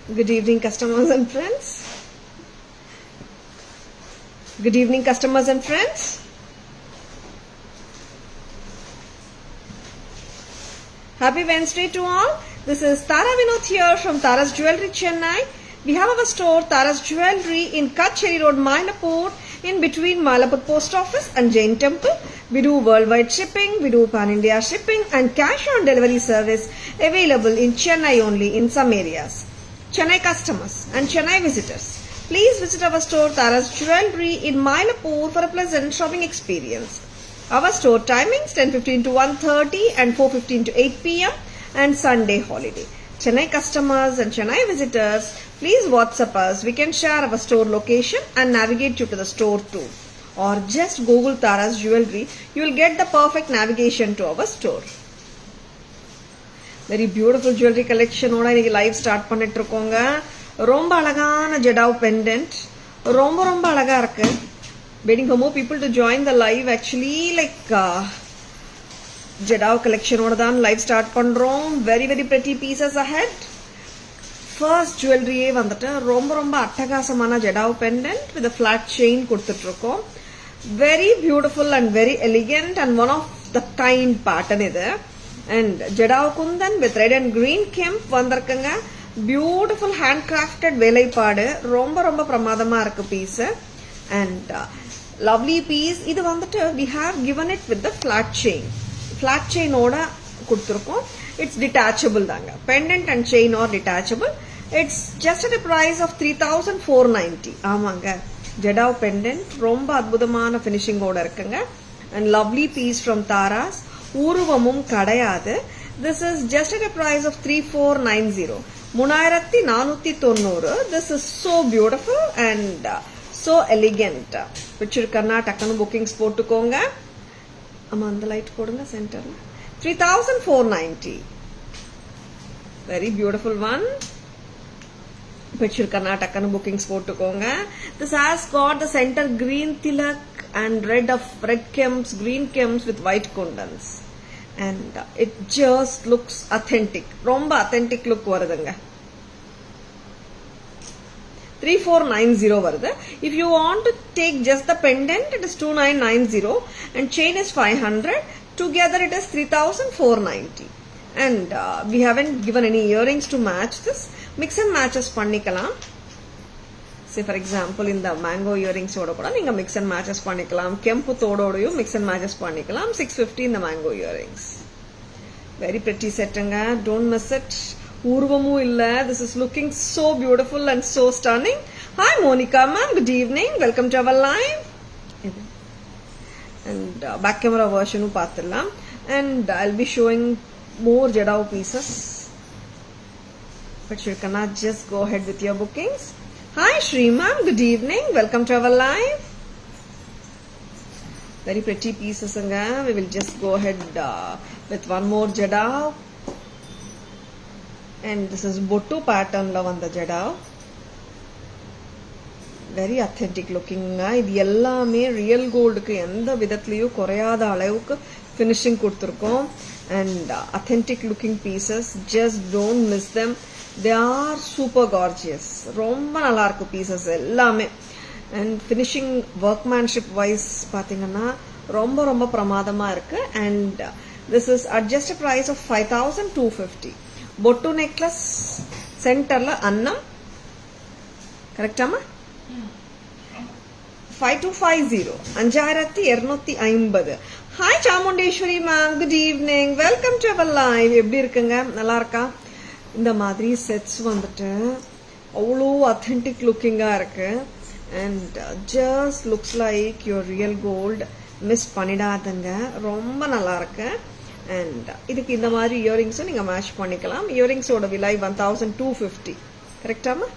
Good evening, customers and friends. Good evening, customers and friends. Happy Wednesday to all. This is Tara Vinod here from Tara's Jewelry, Chennai. We have our store Tara's Jewelry in Kacheri Road, Mylapore, in between Mylapore Post Office and Jain Temple. We do worldwide shipping, we do pan-India shipping and cash on delivery service available in Chennai only in some areas. Chennai customers and Chennai visitors, please visit our store Tara's Jewelry in Mylapore for a pleasant shopping experience. Our store timings 10:15 to 1:30 and 4:15 to 8 p.m. and Sunday holiday. Chennai customers and Chennai visitors, please WhatsApp us. We can share our store location and navigate you to the store too. Or just Google Tara's Jewelry. You will get the perfect navigation to our store. Very beautiful jewelry collection ஓட இன்னைக்கு live start பண்ணிட்டு இருக்கோங்க. ரொம்ப அழகான jadau pendant, ரொம்ப அழகா இருக்கு. Waiting for more people to join the live. Actually, jadau collection ஓட தான் லைவ் ஸ்டார்ட் பண்றோம். Very pretty pieces ahead. First jewelry வந்துட்டு ரொம்ப அட்டகாசமான jadau pendant with a flat chain கொடுத்துட்டு இருக்கோம். Very beautiful and very elegant and one of the kind pattern இது. And Jadav Kundan with red and green kemp வந்திருக்குங்க. Beautiful handcrafted வேலைப்பாடு, ரொம்ப பிரமாதமா இருக்கு பீஸ். And lovely piece. இது வந்துட்டு we have given it with the flat chain. Flat chain ஓட கொடுத்திருக்கோம். It's detachable தாங்க. Pendant and chain are detachable. It's just at a price of 3,490. ஆமாங்க. Jadav pendant ரொம்ப அற்புதமான finishing ஓட இருக்குங்க. And lovely piece from Tara's. ஊருவமும் கிடையாது. This is just at a price of 3,490. 3,490. This is so beautiful and so elegant. பிடிச்சிருக்கனா டக்குனு bookings போட்டுக்கோங்க. அம்மா அந்த லைட் போடுங்க சென்டர்ல. 3,490. Very beautiful one. பிடிச்சிருக்கனா டக்குனு bookings போட்டுக்கோங்க. This has got the center green tilak and red kems, green kems with white kundans. And it just looks authentic. ரொம்ப authentic look வருதுங்க. 3,490 வருது. If you want to take just the pendant, it is 2,990 and chain is 500. Together it is 3,490. And we haven't given any earrings to match this. Mix and matches பண்ணிக்கலாம். Say for example in the mango earrings ஓட கூட நீங்க mix and matches பண்ணிக்கலாம். கெம்பு தோடோடையும் mix and matches பண்ணிக்கலாம். 650 in the mango earrings. Very pretty setங்க. Don't miss it. ஊர்வமும் இல்ல. This is looking so beautiful and so stunning. Hi Monica ma'am, good evening. Welcome to our live. And back camera version பார்த்திடலாம். And I'll be showing more Jadav pieces. But you cannot just go ahead with your bookings. Hi Shri ma'am, good evening. Welcome to our live. Very pretty pieces anga. We will just go ahead with one more Jadav. And this is Bottu pattern la vanda Jadav. Very authentic looking. இது எல்லாமே real gold க்கு எந்த விதத்திலயும் குறையாத அளவுக்கு finishing கொடுத்திருக்கோம். And authentic looking pieces. Just don't miss them. They are super gorgeous. ரொம்ப நல்லா இருக்கு pieces எல்லாமே. And finishing workmanship wise பாத்தீங்கன்னா ரொம்ப பிரமாதமா இருக்கு. And this is at just a price of 5,250. Bottu necklace centerல அன்னம் கரெக்டாமா? 5,250. 5,250. Hi Chamundeshwari ma'am, good evening. Welcome to our live. எப்படி இருக்குங்க? நல்லா இருக்கா? இந்த மாதிரி செட்ஸ் வந்துட்டு அவ்வளோ அத்தென்டிக் லுக்கிங்காக இருக்கு. And just looks like your real gold. Miss பண்ணிடாதுங்க. ரொம்ப நல்லா இருக்கு. அண்ட் இதுக்கு இந்த மாதிரி இயரிங்ஸும் நீங்கள் மேட்ச் பண்ணிக்கலாம். இயரிங்ஸோட விலை 1,250. கரெக்டாமா?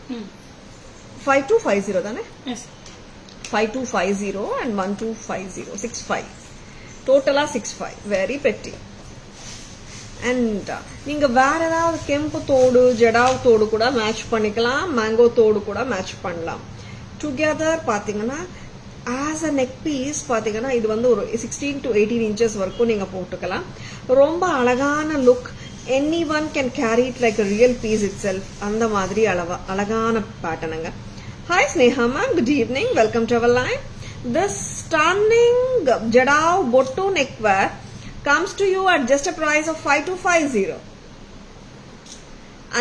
5,250 தானே? 5,250 and 1,250. 65. டோட்டலாக 65. வெரி பெட்டி. அண்ட் நீங்க வேற ஏதாவது கெம்பு தோடு ஜடாவ் தோடு கூட மேட்ச் பண்ணிக்கலாம். மேங்கோ தோடு கூட மேட்ச் பண்ணலாம். டுகெதர் பாத்தீங்கன்னா ஆஸ் அ நெக் பீஸ் பாத்தீங்கன்னா இது வந்து ஒரு 16 to 18 inches வரைக்கும் நீங்க போட்டுக்கலாம். ரொம்ப அழகான look. anyone can carry it like a real piece itself. அந்த மாதிரி அழகான பேட்டர்னுங்க. Hi Sneha ma'am, good evening, welcome to our live. This stunning Jadao Bottu neckwear comes to you at just a price of 5250.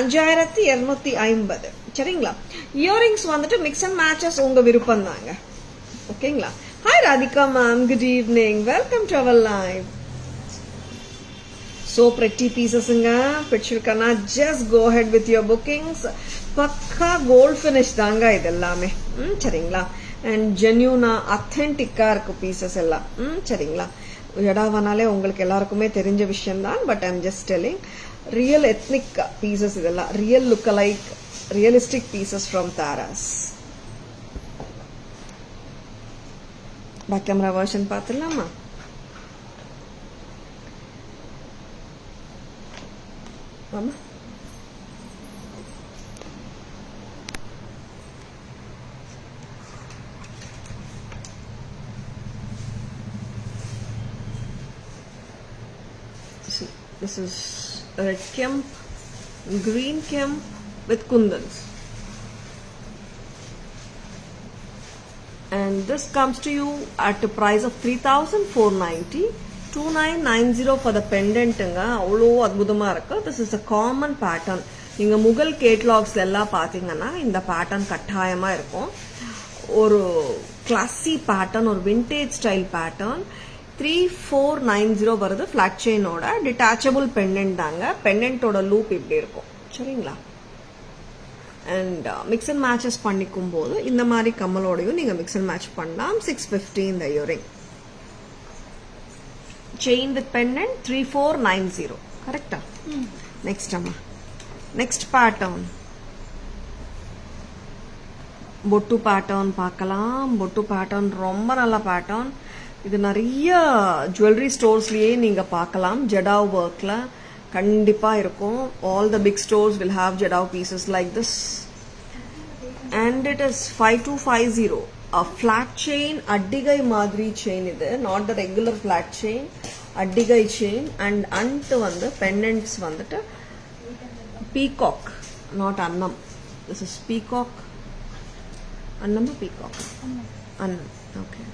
5250. சரிங்களா? Earrings வந்துட்டு mix and matches உங்க விருப்பம் தாங்க. ஓகேங்களா? Hi Radhika ma'am, good evening, welcome to our live. So pretty pieces nga pichirkana, just go ahead with your bookings. Pakka gold finish தாங்க இதெல்லாமே. சரிங்களா? and genuine authentic இருக்க pieces எல்லாம். சரிங்களா? ஜடாவனாலே உங்களுக்கு எல்லாருக்குமே தெரிஞ்ச விஷயம் தான், but I'm just telling real ethnic pieces இதெல்லாம், real look alike realistic pieces from Taras. back camera version பாத்துடலாமா? ஆமா, see, this is red kemp, green kemp with kundans, and this comes to you at a price of 3490. 2990 for the pendant nga avlo adbudama irukku. This is a common pattern. நீங்க Mughal catalogues எல்லாம் பாத்தீங்கன்னா இந்த pattern கட்டாயமா இருக்கும். ஒரு கிளாசி pattern, ஒரு vintage style pattern. 3490 வருது. Flat செயினோட detachable pendant தாங்க. பெண்டன்ட்டோட லூப் இப்படி இருக்கும். சரிங்களா? அண்ட் மிக்ஸ் அண்ட் மேட்சஸ் பண்ணிக்கும் போது இந்த மாதிரி கம்மலோடையும் நீங்க மிக்ஸ் அண்ட் மேட்ச் பண்ணலாம். 650 இந்த இயரிங். Chain with pendant 3490. கரெக்டா? நெக்ஸ்ட் அம்மா, நெக்ஸ்ட் பேட்டர்ன் பொட்டு பேட்டர்ன் பார்க்கலாம். பொட்டு பேட்டர்ன் ரொம்ப நல்ல பேட்டர்ன். இது நிறைய ஜுவல்லரி ஸ்டோர்ஸ்லயே நீங்க பார்க்கலாம். ஜடாவ் ஒர்க்ல கண்டிப்பா இருக்கும். all the big stores will have jadao pieces like this, and it is 5250. a flat chain, addigai madri chain இது, not the regular flat chain, addigai chain. and ant வந்து pendants வந்துட்டு peacock, not annam. this is peacock. annam peacock, annam. okay,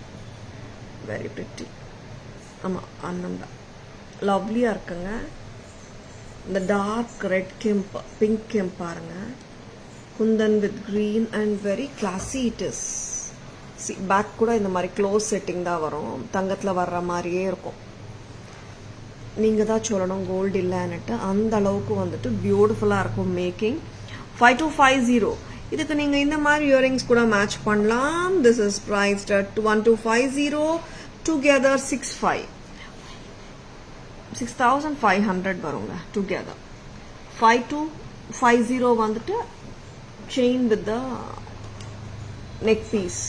very pretty. ஆமா, annam தான். லவ்லியா இருக்குங்க. இந்த dark red kemp, pink kemp பாருங்க. Kundan with green and very classy it is. Back கூட இந்த மாதிரி க்ளோஸ் செட்டிங் தான் வரும். தங்கத்தில் வர்ற மாதிரியே இருக்கும். நீங்க தான் சொல்லணும் கோல்டு இல்லைன்னுட்டு. அந்த அளவுக்கு வந்துட்டு பியூட்டிஃபுல்லாக இருக்கும் மேக்கிங். 5250. இதுக்கு நீங்க இந்த மாதிரி இயரிங்ஸ் கூட மேட்ச் பண்ணலாம். This is priced at 1250. Together 6500 வருங்க டுகெதர். 5250 வந்துட்டு chain with the neck piece,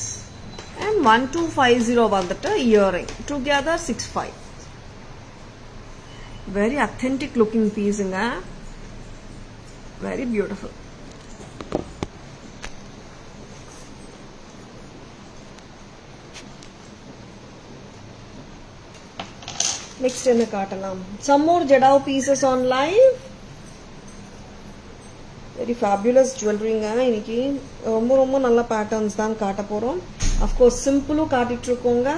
and 1250 வந்துட்டு earring. Together 65. very authentic looking பீஸுங்க. very beautiful. next என்ன காட்டலாம்? some more jadao pieces on live. very fabulous jewelryங்க. இன்னைக்கு ரொம்ப ரொம்ப நல்ல பேட்டர்ன்ஸ் தான் காட்ட போறோம். of course simple காட்டிட்டு இருக்கோங்க,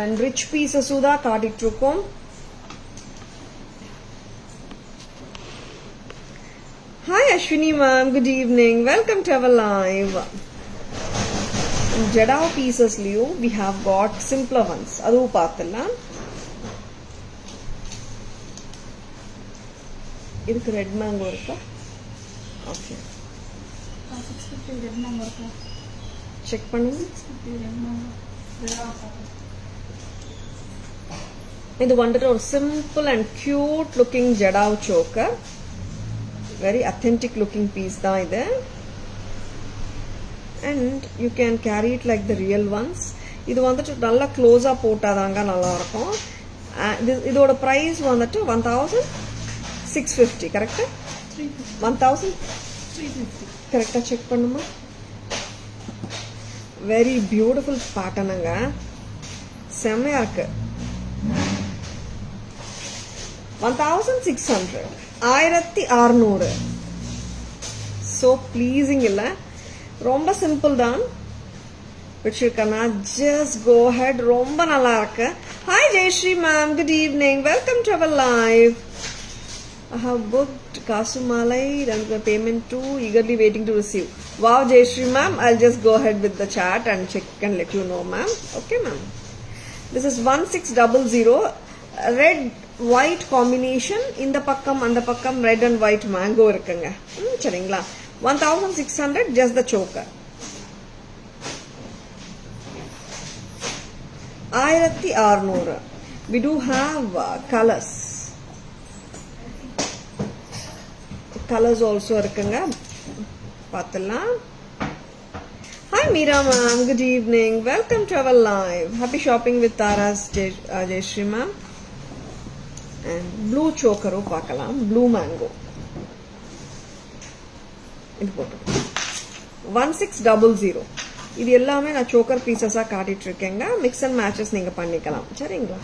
and rich pieces தான் காட்டிட்டு இருக்கோம். hi Ashwini ma'am, good evening, welcome to our live. in jadao pieces liyo we have got simpler ones, adu paathalam. இதுக்கு ரெட் மேங்கோ இருக்கா? ஓகே, 650 ரெட் மேங்கோ இருக்கா? Check பண்ணுங்க. 650 red mango. இது வந்துட்டு ஒரு simple and cute looking jadau choker. Very authentic looking piece தான் இது. And you can carry it like the real ones. இது வந்துட்டு நல்லா க்ளோஸா போட்டாதாங்க நல்லா இருக்கும். இதோட பிரைஸ் வந்துட்டு 1650. கரெக்டா? 1350. கரெக்டா செக் பண்ணுமா? வெரி பியூட்டிஃபுல் பேட்டர்னுங்க. செம்மையா இருக்கு. 1600. 1600. So pleasing இல்ல, ரொம்ப சிம்பிள் தான். பிடிச்சிருக்கனா just go ahead. ரொம்ப நல்லா இருக்கு. Hi Jayashree ma'am, good evening, welcome to our live. I have booked Kasumalai and the payment too, eagerly waiting to receive. Wow Jayashree ma'am, I'll just go ahead with the chat and check and let you know ma'am. Okay ma'am. This is 1600, red white combination. இந்த பக்கம் அந்த பக்கம் red and white mango இருக்குங்க. சரிங்களா? 1600 just the choker. 1600. We do have colors. Colors also இருக்குங்க. பார்த்தலாம். Hi Meera ma'am, good evening. Welcome to our live. Happy shopping with Tara's Jayashree ma'am. And blue choker பார்க்கலாம். Blue mango. இது போட்டு 1600. இது எல்லாமே நான் choker pieces காட்டிட்டு இருக்கேங்க. Mix and matches நீங்க பண்ணிக்கலாம். சரிங்களா?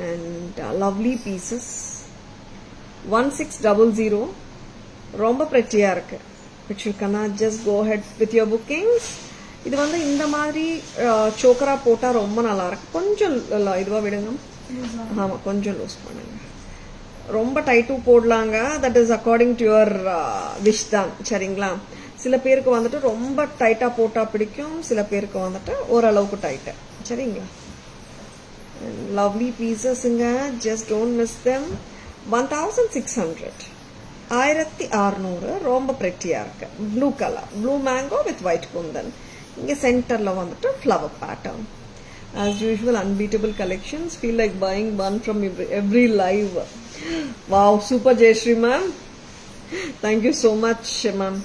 And lovely pieces. 1600. ரொம்ப pretty-ஆ இருக்கு. பிடிச்சிருக்கனா just go ahead with your bookings. இது வந்து இந்த மாதிரி choker-ஆ போட்டா ரொம்ப நல்லா இருக்கு. கொஞ்சம் இதுவா விடுங்க. ஆமா கொஞ்சம் லூஸ் பண்ணுங்க. ரொம்ப டைட்டும் போடலாங்க. That is according to your wish தான். சரிங்களா? சில பேருக்கு வந்துட்டு ரொம்ப டைட்டா போட்டா பிடிக்கும், சில பேருக்கு வந்துட்டு ஓரளவுக்கு டைட்டு. சரிங்களா? லவ்லி பீசஸ்ங்க, ஜஸ்ட் டோன்ட் மிஸ் தெம். 1600. 1600 ரொம்ப பிரெட்டியா இருக்கு. Blue colour, blue mango with white kundan. இங்க சென்டர்ல வந்துட்டு flower pattern. As usual, unbeatable collections. Feel like buying one from every live. Wow, super Jayashree ma'am. Thank you so much ma'am.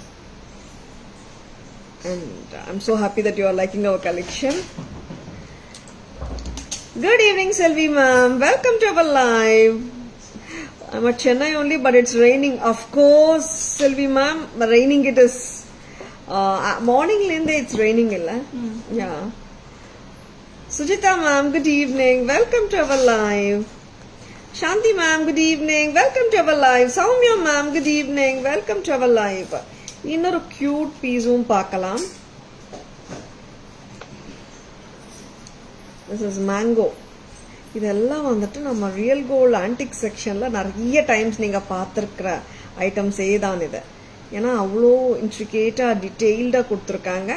And I'm so happy that you are liking our collection. Good evening Selvi ma'am. Welcome to our live. I'm at Chennai only, but it's raining. Of course, Selvi ma'am, raining it is. Morning linde it's raining illa. Yeah. Sujita ma'am, good evening. Welcome to our live. Shanti ma'am, good evening. Welcome to our live. Soumya ma'am, good evening. Welcome to our live. இன்னொரு cute piece-உம் பார்க்கலாம். This is mango. இதெல்லாம் வந்துட்டு நம்ம real gold antique செக்ஷன்ல நிறைய times நீங்க பார்த்திருக்கிற ஐட்டம்ஸே தான் இது. ஏன்னா அவ்வளோ இன்ட்ரிகேட்டா டீடைல்டா கொடுத்துருக்காங்க.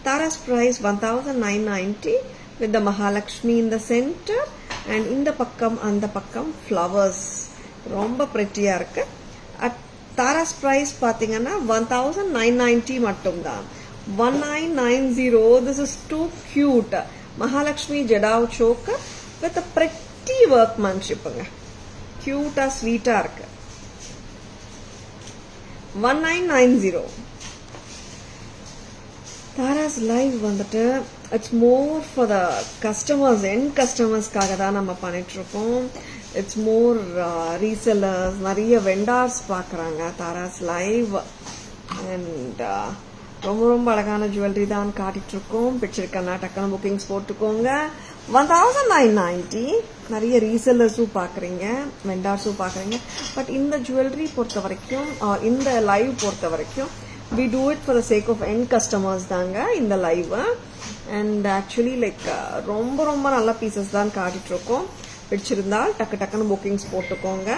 Tara's price 1990 with the Mahalakshmi in the center and இந்த பக்கம் அந்த பக்கம் flowers. ரொம்ப pretty-ஆ இருக்கு. தாராஸ் பிரைஸ் பாத்தீங்கன்னா 1990 மட்டும்தான். 1990. This is too cute. Mahalakshmi Jadao choker with a pretty workmanship. Cute-ஆ sweet-ஆ இருக்கு. 1990. Tara's live வந்துட்டு it's more for the customers, end customers-காக தான் நம்ம பண்ணிட்டு இருக்கோம். It's more resellers, நிறைய vendors பார்க்கறாங்க Tara's live. And ரொம்ப ரொம்ப அழகான ஜுவல்லரி தான் காட்டிட்டு இருக்கோம். பிடிச்சிருக்கனா டக்குனு புக்கிங்ஸ் போட்டுக்கோங்க. 1990. நிறைய ரீசெல்லர்ஸும் பார்க்குறீங்க, வெண்டார்ஸும் பார்க்குறீங்க. பட் இந்த ஜுவல்லரி பொறுத்த வரைக்கும், இந்த லைவ் பொறுத்த வரைக்கும் we do it for the sake of end customers தாங்க இந்த லைவ். அண்ட் ஆக்சுவலி லைக் ரொம்ப ரொம்ப நல்ல பீசஸ் தான் காட்டிட்டு இருக்கோம். பிடிச்சிருந்தா டக்கு டக்குன்னு புக்கிங்ஸ் போட்டுக்கோங்க.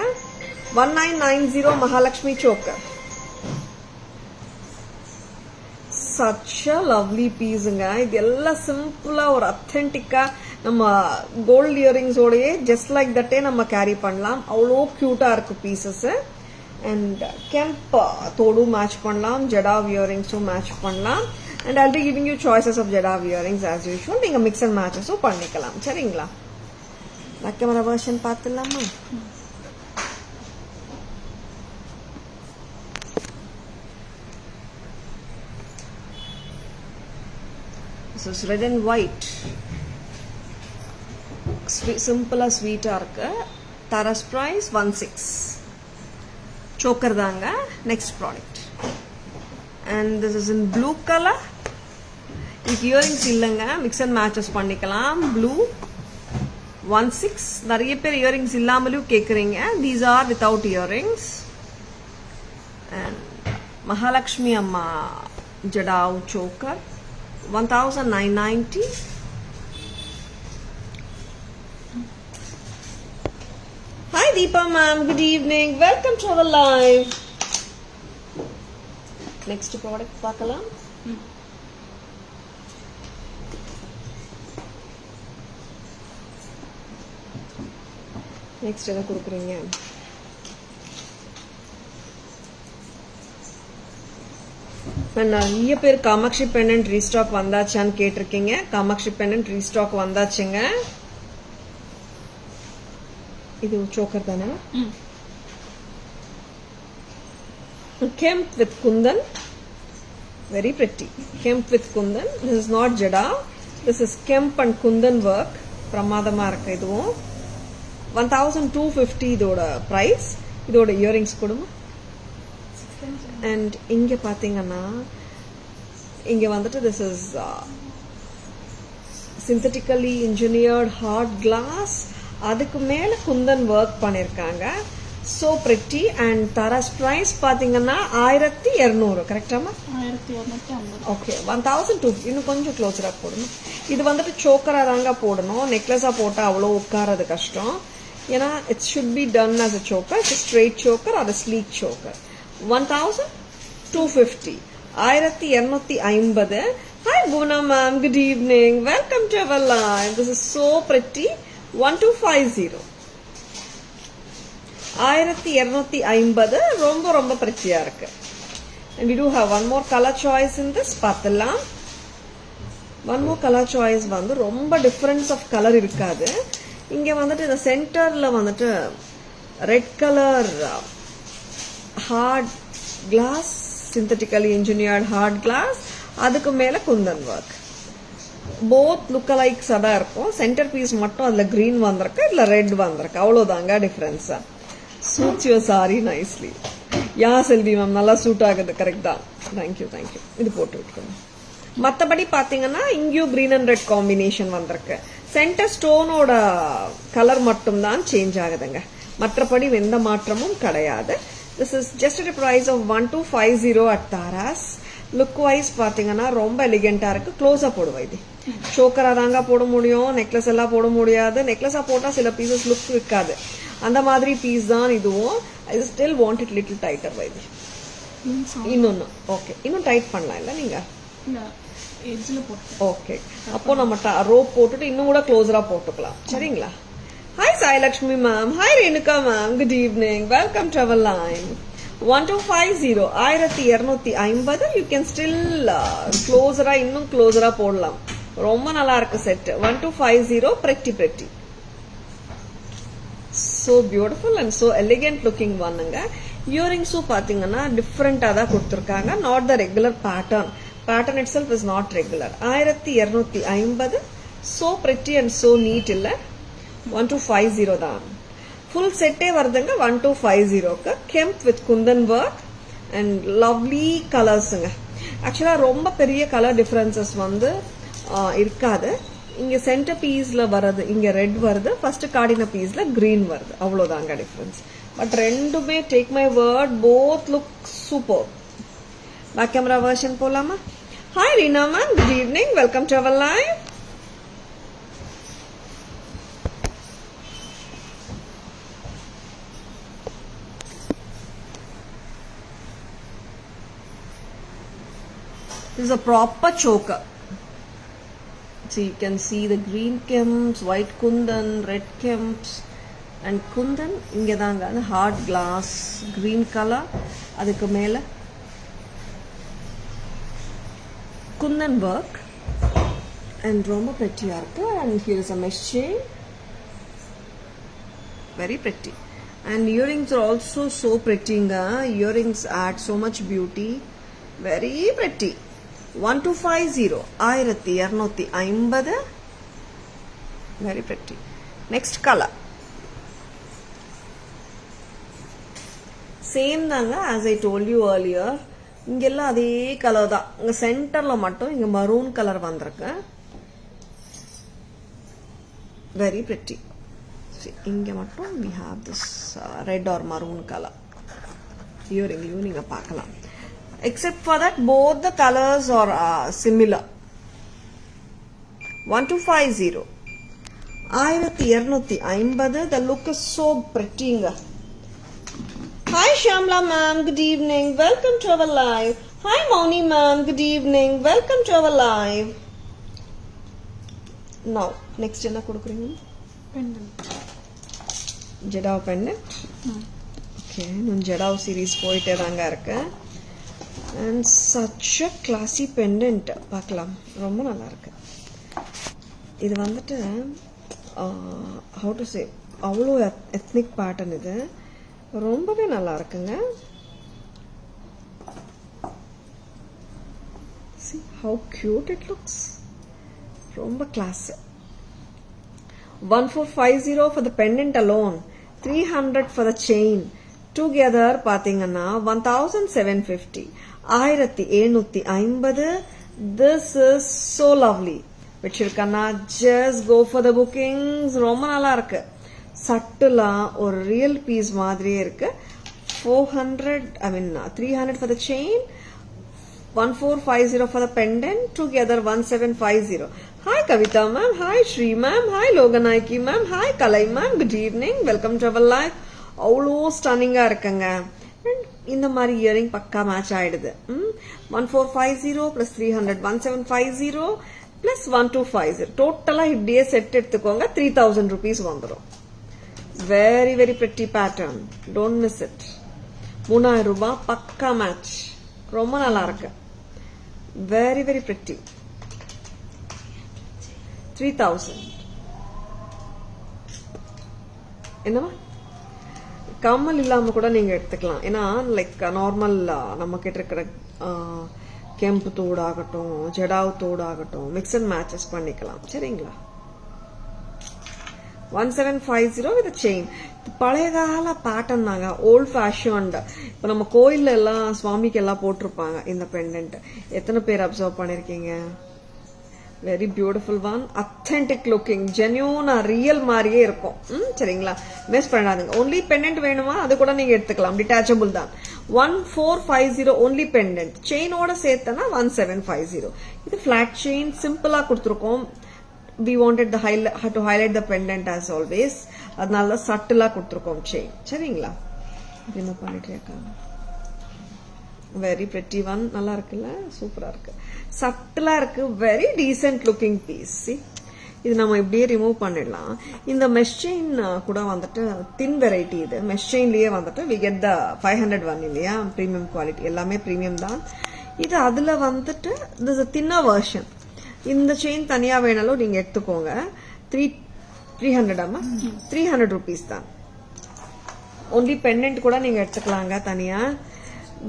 1990 Mahalakshmi choker. such a lovely பீஸுங்க. இது எல்லாம் சிம்பிளா ஒரு அத்தென்டிக்கா நம்ம கோல்ட் இயரிங்ஸ் ஓடையே ஜஸ்ட் லைக் தட்டே நம்ம கேரி பண்ணலாம். அவ்வளோ கியூட்டா இருக்கு பீசஸ். அண்ட் கெம்ப் தோடும் மேட்ச் பண்ணலாம், ஜடாவ் இயரிங்ஸும் மேட்ச் பண்ணலாம். And I'll be giving you choices of jadau earrings as usual. நீங்க மிக்ஸ் அண்ட் மேட்சஸும் பண்ணிக்கலாம். சரிங்களா? கேமரா வெர்ஷன் பார்த்துலாமா? So it's red and white. Simple sweet இருக்கு. Tara's price 16. Choker தாங்க. Next product. And this is in blue color. If earrings இல்லங்க, mix and matches பண்ணிக்கலாம். Blue 16. நிறைய பேர் இயரிங்ஸ் இல்லாமலும் கேக்குறீங்க. These are without earrings. And Mahalakshmi Amma Jadao choker 1990. Hi Deepa ma'am, good evening. Welcome to our live. Next product பார்க்கலாம். Next என்ன கொடுக்குறீங்க? நிறைய பேர் காமாட்சி பெண்டன்ட் ரீஸ்டாக் வந்தாச்சான்னு கேட்டிருக்கீங்க. காமாட்சி பெண்டன்ட் ரீஸ்டாக் வந்தாச்சுங்க. இது சோக்கர் தானே? Kemp with Kundan, very pretty. Kemp with Kundan. This is not Jada. This is Kemp and Kundan work. பிரமாதமா இருக்கு இதுவும். 1250 இதோட பிரைஸ். இதோட இயரிங்ஸ் கொடுங்க. And இங்க பாத்தீங்கன்னா இங்க வந்துட்டு this is synthetically engineered hard glass. அதுக்கு மேல குந்தன் ஒர்க் பண்ணிருக்காங்க. So pretty. And Tara's price பாத்தீங்கன்னா 1200. கரெக்டாமா? 1250. ஓகே. 1200. இன்னும் கொஞ்சம் க்ளோஸரா போடணும். இது வந்துட்டு சோக்கரா தாங்க போடணும். நெக்லஸா போட்டா அவ்வளோ உட்காரது கஷ்டம். ஏன்னா it should be done as a choker. It's a straight choker or a sleek choker. 1250. 1250. Hi Bhuvana ma'am, good evening. Welcome to our live. This is so pretty. 1250. 1250 ரொம்ப ரொம்ப பிரிச்சியா இருக்கு. And we do have one more color choice in this. பார்த்தலாம். One more color choice வந்து ரொம்ப difference of color இருக்காது. இங்க வந்துட்டு இந்த சென்டர்ல வந்துட்டு red colour hard glass, synthetically engineered hard glass. அதுக்கு மேல குந்தன் ஒர்க். போத் லுக் அலைக்ஸா தான் இருக்கும். சென்டர் பீஸ் மட்டும் அதுல கிரீன் வந்திருக்கு, இதுல ரெட் வந்திருக்கு. அவ்வளவுதாங்க difference. Suits your sari nicely. Yeah Selvi ma'am, நல்லா சூட் ஆகுது. கரெக்ட் தான். Thank you thank you. இது போட்டு விட்டுக்கணும். மற்றபடி பாத்தீங்கன்னா இங்கேயும் கிரீன் அண்ட் ரெட் காம்பினேஷன் வந்திருக்கு. சென்டர் ஸ்டோனோட கலர் மட்டும் தான் சேஞ்ச் ஆகுதுங்க. மற்றபடி எந்த மாற்றமும் கிடையாது. This is just a price of 1250 at Tara's. Look wise பாத்தீங்கன்னா ரொம்ப எலிகென்டா இருக்கு. க்ளோஸா போடுவா. இது சோக்கரா தாங்க போட முடியும். நெக்லஸ் எல்லாம் போட முடியாது. நெக்லஸா போட்டா சில பீசஸ் லுக் இருக்காது. அந்த மாதிரி பீஸ் தான் இதுவும். I still want it little tighter with. இன்னொன்னு ஓகே, இன்னும் டைட் பண்ணலாம் இல்ல நீங்க? ஓகே, அப்போ நம்ம ரோப் போட்டுட்டு இன்னும் கூட க்ளோஸரா போட்டுக்கலாம். சரிங்களா? Hi Sai Lakshmi ma'am. Hi Renuka ma'am, good evening. Welcome to our line. 1250. 1250. You can still க்ளோஸரா, இன்னும் க்ளோஸரா போடலாம். ரொம்ப நல்லா இருக்கு set. 1250. pretty pretty. So beautiful and so elegant looking ஒன்னுங்க. இயரிங்ஸும் பாத்தீங்கன்னா டிஃப்ரெண்டா தான் கொடுத்துருக்காங்க. Not the regular pattern. Pattern itself is not regular. 1250. So pretty and so neat இல்ல? 1250 தான். ஃபுல் செட்டே வருதுங்க 1250க்கு. Kemp with kundan work and lovely கலர்ஸுங்க. ஆக்சுவலா ரொம்ப பெரிய கலர் டிஃபரன்சஸ் வந்து இருக்காது. இங்க சென்டர் பீஸ்ல வருது, இங்க ரெட் வருது. ஃபர்ஸ்ட் கார்டின பீஸ்ல கிரீன் வருது. அவ்வளவுதாங்க டிஃபரன்ஸ். பட் ரெண்டுமே take my word, both look super. Back camera version போலாமா? Hi Reena ma'am, good evening. Welcome to our live. This is a proper choker. So you can see the green Kemps, white Kundan, red Kemps and Kundan. இங்க தாங்க அந்த hard glass green color. அதுக்கு மேல Kundan work and ரொம்ப pretty-ஆ இருக்கு. And here is a mesh chain. Very pretty. And earrings are also so pretty. Earrings add so much beauty. Very pretty. 1250. 1250. Very pretty. Next color. Same தாங்க as I told you earlier. இங்கெல்லாம் அதே colour தான். இங்க சென்டர்ல மட்டும் இங்க maroon colour வந்திருக்கு. very pretty. See, இங்க மட்டும் we have this red or maroon color earring நீங்க பார்க்கலாம். Except for that, both the colors are similar. 1250. 1250. The look is so pretty. Hi Shamla ma'am, good evening. Welcome to our live. Hi Moni ma'am, good evening. Welcome to our live. Now, next என்ன கொடுக்குறீங்க? Pendant. Jadau pendant. Okay, நான் jadau series போயிட்டே தாங்க இருக்கேன். And such a classy pendant. பார்க்கலாம், ரொம்ப நல்லா இருக்கு. இது வந்துட்டு how to say, அவ்வளோ எத்னிக் பேட்டர்ன் இது, ரொம்பவே நல்லா இருக்குங்க. See how cute it looks. ரொம்ப class. 1450 for the pendant alone, 300 for the chain. Together பாத்தீங்கன்னா 1750. 1750. This is so lovely. வச்சிருக்கனா just go for the bookings. ரொம்ப நல்லா இருக்கு. சட்டலா ஒரு ரியல் பீஸ் மாதிரியே இருக்கு. 300 for the chain, 1450 for the pendant, together 1750. Hi Kavita ma'am, hi Shri ma'am, hi Loganaiki ma'am, hi Kalai ma'am, good evening, welcome to our live. அவ்வளோ ஸ்டன்னிங்கா இருக்குங்க. இந்த மாதிரி இயரிங் பக்கா மேட்ச் ஆயிடுது. 1450 plus 300, 1750 plus 1250. டோட்டலா இப்படியே செட் எடுத்துக்கோங்க, 3000 rupees வந்துடும். Very very pretty pattern, don't miss it. 3000 ரூபாய் பக்கா மேட்ச், ரொம்ப நல்லா இருக்கு. Very very pretty. 3000. என்னவா? கம்மல் இல்லாம கூட நீங்க எடுத்துக்கலாம். ஏன்னா லைக் நார்மல் நம்ம கிட்ட இருக்கிற கெம்பு தோடாகட்டும், ஜடாவ் தோடாகட்டும், மிக்ஸ் அண்ட் மேட்சஸ் பண்ணிக்கலாம். சரிங்களா? 1750 with a chain. பழைய கால பேட்டர்ன் தாங்க, ஓல்ட் ஃபேஷன்ட். இப்போ நம்ம கோயில்ல எல்லாம் சுவாமிக்கு எல்லாம் போட்டிருப்பாங்க இந்த பெண்டன்ட். எத்தனை பேர் அப்சர்வ் பண்ணிருக்கீங்க? Very beautiful one, authentic looking, ஜென்யூனா ரியல் மாதிரியே இருக்கும். சரிங்களா? மிஸ் பண்ணாதுங்க. ஒன்லி பெண்டன்ட் வேணுமா அது கூட நீங்க எடுத்துக்கலாம், டிட்டாச்சபிள் தான். 1450 only pendant. செயினோட சேர்த்தனா 1750. இது ஃபிளாட் செயின், சிம்பிளா கொடுத்துருக்கோம். We wanted to highlight the pendant as always. அதனால சட்டிலா கொடுத்துருக்கோம் செயின். சரிங்களா? இது என்ன பண்ணிட்டு இருக்காங்க? வெரி பிரிட்டி ஒன், நல்லா இருக்குல்ல? சூப்பரா இருக்கு, சட்டிலா இருக்கு, வெரி டீசென்ட் லுக்கிங் பீஸ். இது நம்ம இப்படியே ரிமூவ் பண்ணிடலாம். இந்த மெஷ் செயின் கூட வந்துட்டு தின் வெரைட்டி. இது மெஷ் செயின்லயே வந்துட்டு we get the 500 one இல்லையா? பிரீமியம் குவாலிட்டி, எல்லாமே பிரீமியம் தான். இது அதுல வந்துட்டு this is a thinner version. இந்த செயின் தனியா வேணாலும் நீங்க எடுத்துக்கோங்க. 300 ஆமா, 300 rupees தான். ஒன்லி பெண்டன்ட் கூட நீங்க எடுத்துக்கலாங்க தனியா.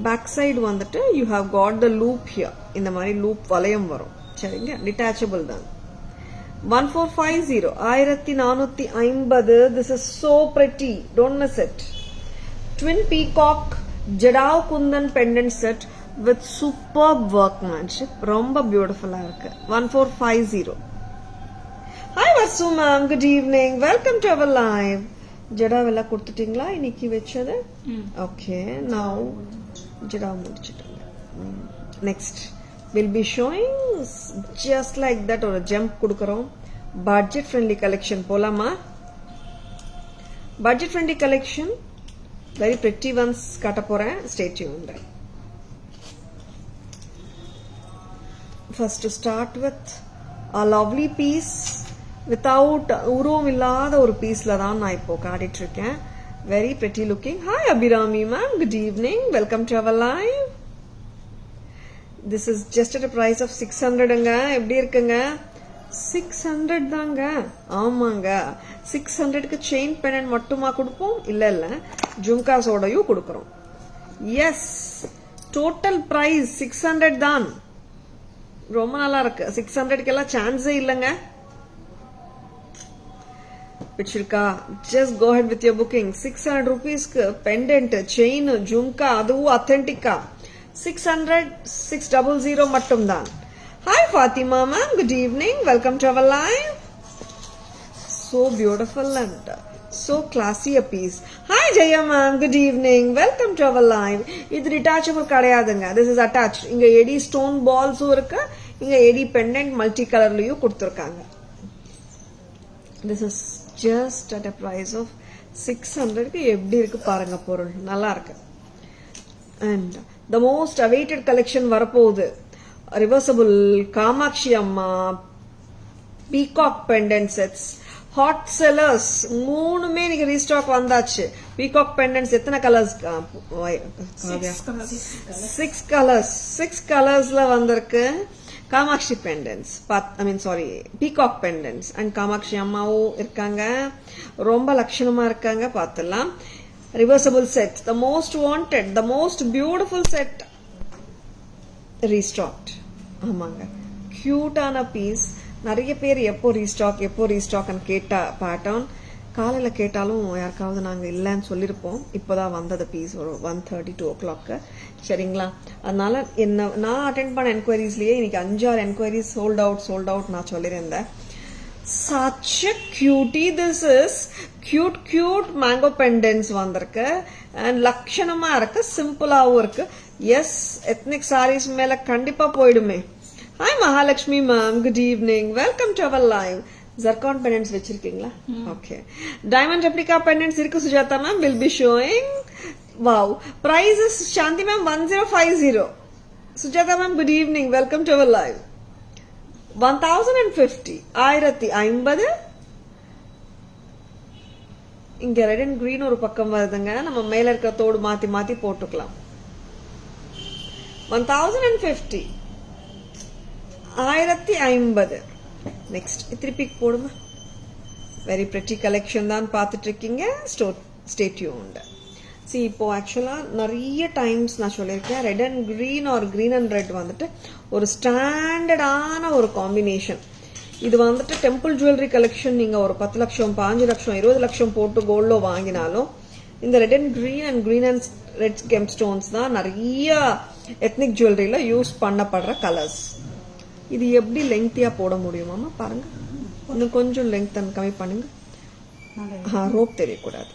பேக் சைடு வந்துட்டு you have got the loop here. இந்த மாதிரி லூப் வளையம் வரும். சரிங்க? டிட்டாச்சபிள் தான். 1450, 1450. This is so pretty, don't miss it. Twin peacock Jadao Kundan pendant set with superb workmanship. Romba beautiful ah irukku. 1450. Hi Vasu ma'am, good evening, welcome to our live. Jada vella கொடுத்துட்டீங்களா இன்னைக்கு வெச்சது? Okay, now Jada முடிச்சிட்டீங்க. Next we'll be showing just like that ஒரு jump கொடுக்கறோம். Budget friendly collection போலாமா? Budget friendly collection, very pretty ones காட்ட போறேன். Stay tuned. First to start with a lovely piece without உருவம் இல்லாத ஒரு பீஸ்ல தான் நான் இப்போ காட்டிட்டு இருக்கேன். Very pretty looking. Hi Abhirami ma'am, good evening, welcome to our live. This is just at a price of 600ங்க. எப்படி இருக்குங்க? 600 தாங்க. ஆமாங்க, 600க்கு செயின் பெண்டன்ட் மட்டுமா கொடுப்போம்? இல்ல ஜும்காஸோடயும் கொடுக்கறோம். எஸ், டோட்டல் பிரைஸ் 600 தான். ரொம்ப நல்லா இருக்கு. 600க்கு எல்லாம் சான்ஸே இல்லங்க. பிடிச்சிருக்கா? just go ahead with your booking. 600 rupeesக்கு பெண்டன்ட், செயின், ஜும்கா, அதுவும் அத்தென்டிக்கா. 600, 600 மட்டும் தான். Hi Fatima ma'am, good evening, welcome to our live. so beautiful and so classy a piece. Hi Jaya ma'am, good evening, welcome to our live. This detachable கிடையாதுங்க, this is attached. இங்க eddy stone balls இருக்கு, இங்க eddy pendant multi colorலயும் கொடுத்திருக்காங்க. This is just at a price of 600 க்கு எப்படி இருக்கு பாருங்க, பொருள் நல்லா இருக்கு. And the most awaited collection வரப்போகுது, reversible காமாட்சி அம்மா peacock pendant sets, hot sellers மூணுமே நீங்க ரீஸ்டாக் வந்தாச்சு. peacock pendants எத்தனை கலர்ஸ்? 6 கலர்ஸ்ல வந்திருக்கு. Kamakshi pendants, peacock pendants and Kamakshi அம்மாவும் இருக்காங்க, ரொம்ப லட்சணமா இருக்காங்க, பார்த்துலாம். Reversible set, the most wanted, the most beautiful set restocked. ஆமாங்க, கியூட்டான பீஸ். நிறைய பேர் எப்போ ரீஸ்டாக் கேட்ட பேட்டர்ன். காலையில கேட்டாலும் யாருக்காவது நாங்க இல்லைன்னு சொல்லியிருப்போம். இப்போதான் வந்தது பீஸ், ஒரு 1:30 2 o'clock. சரிங்களா? அதனால நான் அட்டென்ட் பண்ண என்கொயரிஸ்லயே இன்னைக்கு 5-6 என்கொயரிஸ் சோல்ட் அவுட் நான் சொல்லியிருந்தேன். such a cutie this is. cute mango pendants வந்திருக்கு and லட்சணமா இருக்கு, சிம்பிளாவும் இருக்கு. எஸ், எத்னிக் சாரீஸ் மேல கண்டிப்பா போயிடுமே. Hi Mahalakshmi ma'am, good evening, welcome to our live. Zircon pendants வச்சிருக்கீங்களா? ஓகே. டைமண்ட் ரெப்ளிகா pendants இருக்கு Sujatha ma'am, will be showing. Wow. Price is Shanti ma'am 1050. Sujata ma'am, good evening, welcome to our live. 1050, 1050. இங்க red and green ஒரு பக்கம் வருதுங்க, நம்ம மேல இருக்க தோடு மாத்தி போட்டுக்கலாம். 1050, 1050. நெக்ஸ்ட் திருப்பி போடுமா. வெரி பிரிட்டி கலெக்ஷன் தான் பார்த்துட்டு இருக்கீங்க. Stay tuned. இப்போ ஆக்சுவலா நிறைய டைம்ஸ் நான் சொல்லியிருக்கேன், red and green or green and red வந்துட்டு ஒரு ஸ்டாண்டர்டான ஒரு காம்பினேஷன். இது வந்துட்டு டெம்பிள் ஜுவல்லரி கலெக்ஷன். நீங்க ஒரு 10 லட்சம் 5 லட்சம் 20 லட்சம் போட்டு கோல்டோ வாங்கினாலும் இந்த red and red gem stones தான் நிறைய எத்னிக் ஜுவல்லரியில யூஸ் பண்ணப்படுற கலர்ஸ். இது எப்படி லெங்க்தியா போட முடியுமாமா பாருங்க, இன்னும் கொஞ்சம் லெங்க் கம்மி பண்ணுங்க. ரோப் தெரியக்கூடாது.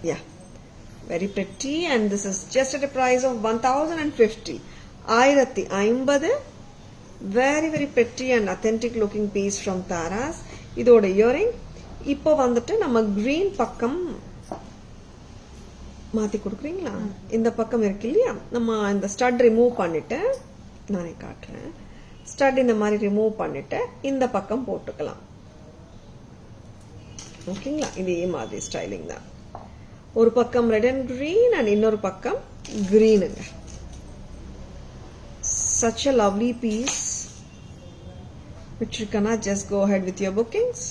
யா, very pretty, and this is just at a price of 1050. 1050. very pretty and authentic looking piece from Taras. இதோட இயரிங். இப்போ வந்துட்டு நம்ம கிரீன் பக்கம் மாத்தி கொடுக்குறீங்களா? இந்த பக்கம் இருக்கு இல்லையா, நம்ம இந்த ஸ்டட் ரிமூவ் பண்ணிட்டு நானே காட்டுறேன். ஸ்டட் இந்த மாதிரி ரிமூவ் பண்ணிட்டு இந்த பக்கம் போட்டுக்கலாம். ஓகேங்களா? இதே மாதிரி ஸ்டைலிங் தான். ஒரு பக்கம் ரெட் அண்ட் கிரீன் அண்ட் இன்னொரு பக்கம் கிரீனுங்க. such a lovely piece which you cannot just go ahead with your bookings.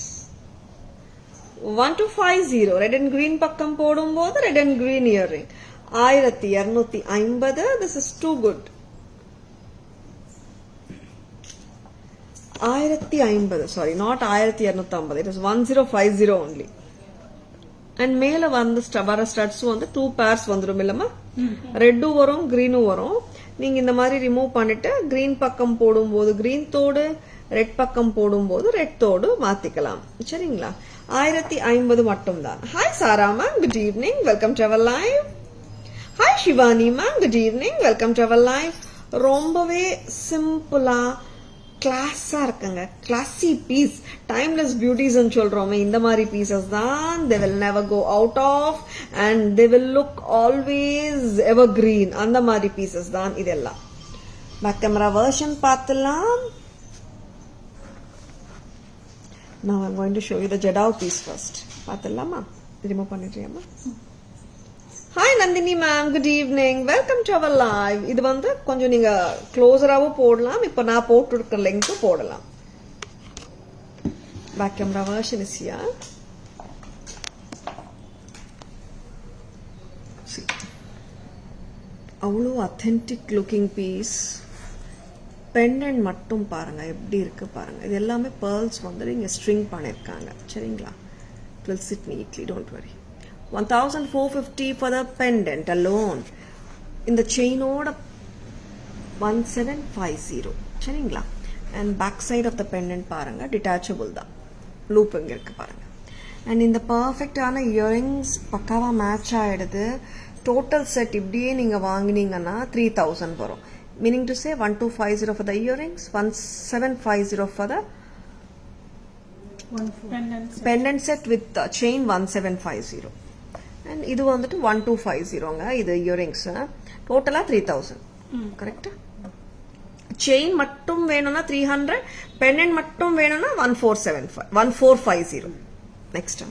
1250 red and green பக்கம் போடும்போது red and green earring 1250. this is too good. 1050, sorry, not 1250, it is 1050 only. And மேல வந்து வர studs வந்து 2 pairs வந்துடும் இல்லமா, ரெட்டும் வரும் கிரீனும் வரும். நீங்க இந்த மாதிரி ரிமூவ் பண்ணிட்டு கிரீன் பக்கம் போடும்போது கிரீன் தோடு, ரெட் பக்கம் போடும்போது ரெட் தோடு மாத்திக்கலாம். சரிங்களா? 1050 மட்டும் தான். Hi Sara ma'am, good evening, welcome to our live. Hi Shivani ma'am, good evening, welcome to our live. ரொம்பவே சிம்பிளா கிளாஸா இருக்குங்க, கிளாசி பீஸ். டைம்லெஸ் பியூட்டிஸ் சொல்றோமே, இந்த மாதிரி பீசஸ் தான். they will never go out of and they will look always evergreen. அந்த மாதிரி பீசஸ் தான் இதெல்லாம். பேக் கேமரா வெர்ஷன் பார்த்துலாம். now I'm going to show you the Jadao piece first. பார்த்துலாமா? ரிமூவ் பண்ணிடுறியாமா? Hi Nandini ma'am, good evening, welcome to our live. இது வந்து கொஞ்சம் நீங்க க்ளோஸராவும் போடலாம், இப்ப நான் போட்டு இருக்கிற லெங்க்கும் போடலாம். Back camera version is here. அவ்வளோ அத்தென்டிக் லுக்கிங் பீஸ். பெண்டன்ட் மட்டும் பாருங்க எப்படி இருக்கு பாருங்க. இது எல்லாமே பேர்ல்ஸ் வந்து இங்க ஸ்ட்ரிங் பண்ணிருக்காங்க. சரிங்களா? It will sit neatly, don't worry. 1450 for the pendant alone. இந்த செயினோட 1750. சரிங்களா? And back side of the pendant பாருங்க, detachable தான். லூப் இங்கே இருக்குது பாருங்கள். அண்ட் இந்த பர்ஃபெக்டான இயரிங்ஸ் பக்காவாக மேட்ச் ஆகிடுது. டோட்டல் செட் இப்படியே நீங்கள் வாங்கினீங்கன்னா 3000 வரும். Meaning to say 1250 for the earrings, 1750 for the pendant set with chain 1750. And இது வந்துட்டு 1250ங்க. இது இயரிங்ஸ் டோட்டலா 3000. கரெக்டா? செயின் மட்டும் வேணும்னா 300, பெண்டன்ட் மட்டும் வேணும்னா 1450. நெக்ஸ்ட்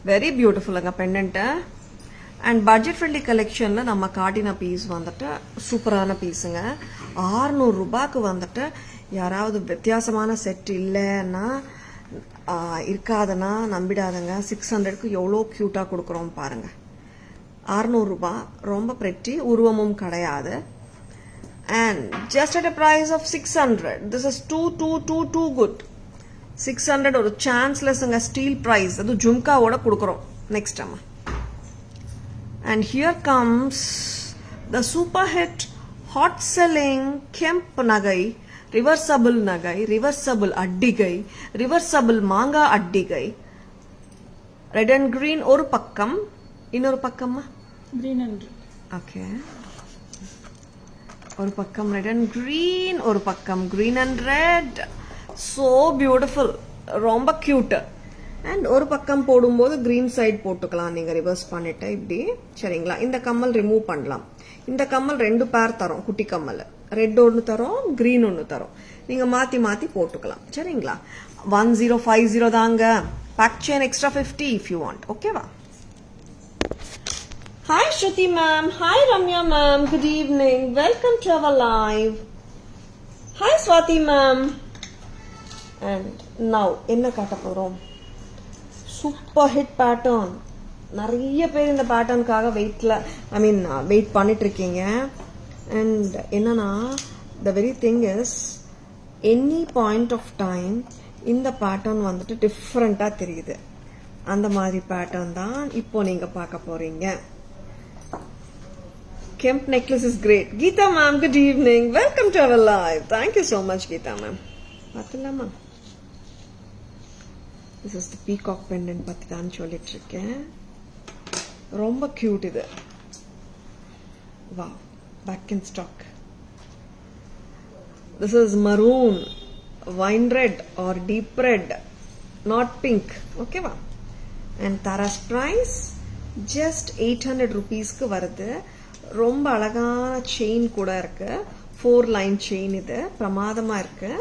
வெரி பியூட்டிஃபுல்லுங்க பெண்டன்ட். அண்ட் பட்ஜெட் ஃப்ரெண்ட்லி கலெக்ஷன்ல நம்ம காட்டின பீஸ் வந்துட்டு சூப்பரான பீஸுங்க. 600 ரூபாய்க்கு வந்துட்டு யாராவது வித்தியாசமான செட் இல்லைன்னா இருக்காதுன்னா நம்பிடாதுங்க. 600க்கு எவ்வளோ க்யூட்டாக கொடுக்குறோம் பாருங்க. 600 ரூபாய், ரொம்ப பிரெட்டி, உருவமும் கிடையாது. And just at a price of 600. This is too good. 600 ஒரு சான்ஸ்லெஸ்ங்க. ஸ்டீல் ப்ரைஸ், அது ஜும்காவோட கொடுக்குறோம். நெக்ஸ்ட் அம்மா. And here comes the super hit, hot selling Kemp Nagai, reversible Nagai, reversible Addigai, reversible Manga Addigai. Red and green ஒரு பக்கம், இன்னொரு பக்கமா green and red. Okay. ஒரு பக்கம் red and green, ஒரு பக்கம் green and red. So beautiful, ரொம்ப cute. And ஒரு பக்கம் போடும்போது கிரீன் சைட் போட்டுக்கலாம் நீங்கள் ரிவர்ஸ் பண்ணிட்டு இப்படி. சரிங்களா? இந்த கம்மல் ரிமூவ் பண்ணலாம். இந்த கம்மல் 2 பேர் தரோம், குட்டி கம்மல். ரெட் ஒன்று தரோம், கிரீன் ஒன்று தரோம். நீங்கள் மாற்றி மாற்றி போட்டுக்கலாம். சரிங்களா? 1050 தாங்க. Back chain extra 50 if you want. ஓகேவா? Hi Shruti ma'am, hi Ramya ma'am, good evening, welcome to our live. Hi Swathi ma'am. And now என்ன காட்ட போகிறோம்? Super hit pattern. நிறைய பேர் இந்த பேட்டர்னுக்காக வெயிட் பண்ணிட்டு இருக்கீங்க. அண்ட் என்னன்னா the very thing is any point of time இந்த பேட்டர்ன் வந்துட்டு டிஃப்ரெண்டா தெரியுது. அந்த மாதிரி பேட்டர்ன் தான் இப்போ நீங்க பார்க்க போறீங்க. Kemp necklace is great. Geeta ma'am, good evening. Welcome to our live. Thank you so much, Geeta ma'am. Pathilama. This is the peacock pendant பத்தி தான் சொல்லிட்டு இருக்கேன். ரொம்ப கியூட் இது. Wow, back in stock. This is maroon, wine red or deep red, not pink. Okay va? And Tara's price just 800 rupeesக்கு வருது. ரொம்ப அழகான chain கூட இருக்கு. 4 லைன் செயின் இது. பிரமாதமா இருக்கு.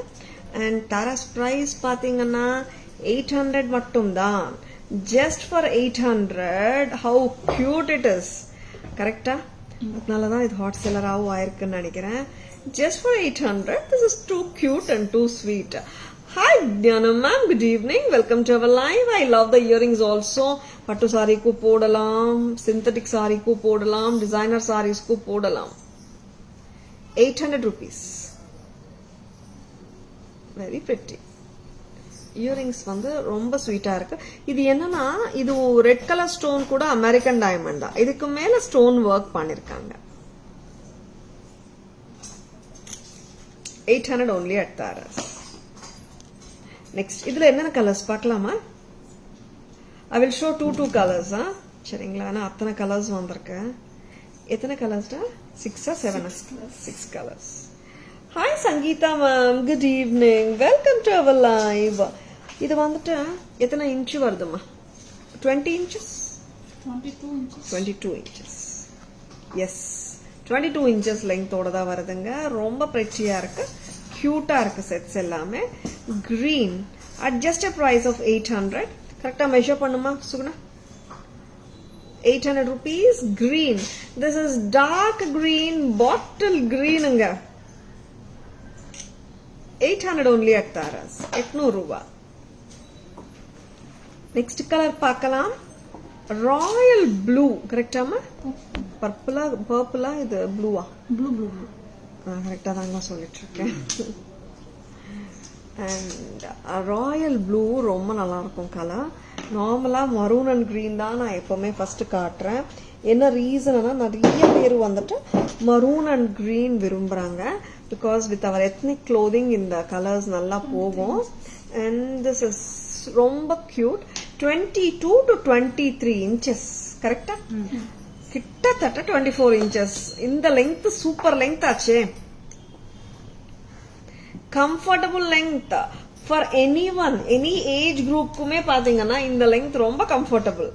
And Tara's price பாத்தீங்கன்னா 800 மட்டும் தான். Just for 800. How cute it is. கரெக்டா? அதனால தான் இது ஹாட் செல்லராகவும் ஆயிருக்குன்னு நினைக்கிறேன். Just for 800. This is too cute and too sweet. Hi Diana ma'am, good evening. Welcome to our live. I love the earrings also. பட்டு சாரிக்கு போடலாம், சிந்தட்டிக் சாரிக்கு போடலாம், டிசைனர் சாரீஸ்க்கு போடலாம். 800 rupees. Very pretty. இயரிங்ஸ் வந்து ரொம்ப ஸ்வீட்டா இருக்கு. இது என்னன்னா இது ரெட் கலர் ஸ்டோன் கூட அமெரிக்கன் டைமண்ட் தான். இதுக்கு மேல ஸ்டோன் ஒர்க் பண்ணிருக்காங்க. 800 only at Tara's. நெக்ஸ்ட் இதுல என்னென்ன கலர்ஸ் பார்க்கலாமா? I will show two colors. சரிங்களா? ஆனா அத்தனை கலர்ஸ் வந்திருக்கு. எத்தனை கலர்ஸ்டா? 6 or 7? 6 colors. Hi Sangeeta ma'am, good evening. Welcome to our live. இது வந்துட்டு எத்தனை இன்ச் வருதுமா? 20 inches? 22 inches. 22 inches. Yes. 22 inches லெங்த்தோட தான் வருதுங்க. ரொம்ப பிரெட்டியா இருக்கு. கியூட்டா இருக்கு செட்ஸ் எல்லாமே. Green at just a price of 800. கரெக்டா மெஷர் பண்ணுமா Suguna? 800 rupees. Green. This is dark green, bottle greenங்க. 800 only at Tara's. 800 ரூபாய். நெக்ஸ்ட் கலர் பார்க்கலாம். Royal blue. கரெக்டாமா? பர்பிளா இது ப்ளூவா? Blue. கரெக்டா தாங்க சொல்லிட்டு இருக்கேன். அண்ட் ராயல் ப்ளூ ரொம்ப நல்லா இருக்கும் கலர். நார்மலா மரூன் அண்ட் கிரீன் தான் நான் எப்பவுமே ஃபர்ஸ்ட் காட்டுறேன். என்ன ரீசன்னா நிறைய பேர் வந்துட்டு மரூன் அண்ட் கிரீன் விரும்புறாங்க. Because with our ethnic clothing இந்த கலர்ஸ் நல்லா போகும். and this is ரொம்ப cute. 22 to 23 inches. கரெக்டா? கிட்டத்தட்ட 24 inches. இந்த length சூப்பர் length ஆச்சே. Comfortable length for anyone, any age group குமே பாத்தீங்கன்னா இந்த length ரொம்ப comfortable.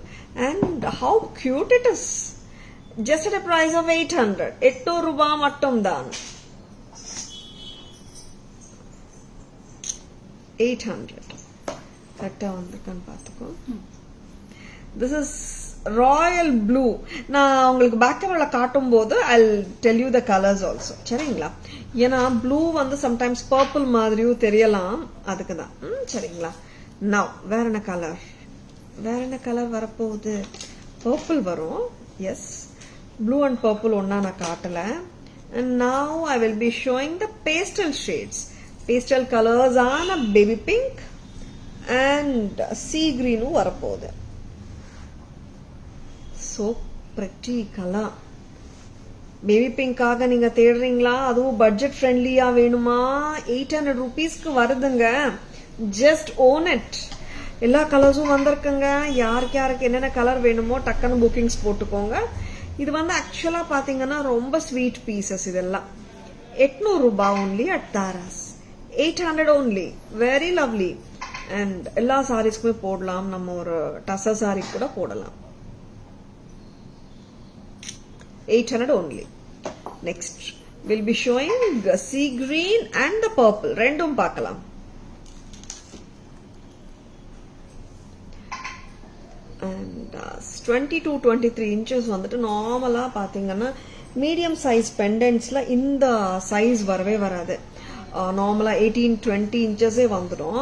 And how cute it is. Just at a price of 800. 800 ரூபாய் மட்டும் தான். 800. கரெக்டா வந்திருக்கான்னு பார்த்துக்கோ. This is Royal blue. நான் உங்களுக்கு பேக் கேமரால காட்டும் போது I'll tell you the colors also. சரிங்களா? ஏன்னா ப்ளூ வந்து சம்டைம்ஸ் பர்பிள் மாதிரியும் தெரியலாம், அதுக்கு தான். சரிங்களா? நவ் வேற என்ன கலர்? வேற என்ன கலர் வரப்போகுது? பர்பிள் வரும். எஸ், ப்ளூ அண்ட் பர்பிள் ஒன்னா நான் காட்டல. And now I will be showing the pastel shades. Pastel colors ஆன baby pink and sea green வரப்போகுது. So pretty color. பேபி பிங்காக நீங்க தேடுறீங்களா? அதுவும் பட்ஜெட் ஃப்ரெண்ட்லியா வேணுமா? 800 rupeesக்கு வருதுங்க. Just own it. எல்லா கலர்ஸும் வந்திருக்குங்க. யாருக்கு என்னென்ன கலர் வேணுமோ டக்குன்னு புக்கிங்ஸ் போட்டுக்கோங்க. இது வந்து ஆக்சுவலா பாத்தீங்கன்னா ரொம்ப ஸ்வீட் பீசஸ் இதெல்லாம். 800 ரூபாய் only at Taras. 800 only. Very lovely. And எல்லா சாரீஸ்க்குமே போடலாம். நம்ம ஒரு டசர் சாரி கூட போடலாம். 800 only. Next, we'll be showing the sea green and the purple. ரெண்டும் பார்க்கலாம். And 22-23 inches வந்துட்டு நார்மலா பாத்தீங்கன்னா மீடியம் சைஸ் பெண்டன்ட்ஸ்ல இந்த சைஸ் வரவே வராது. நார்மலா 18-20 inches வந்துடும்.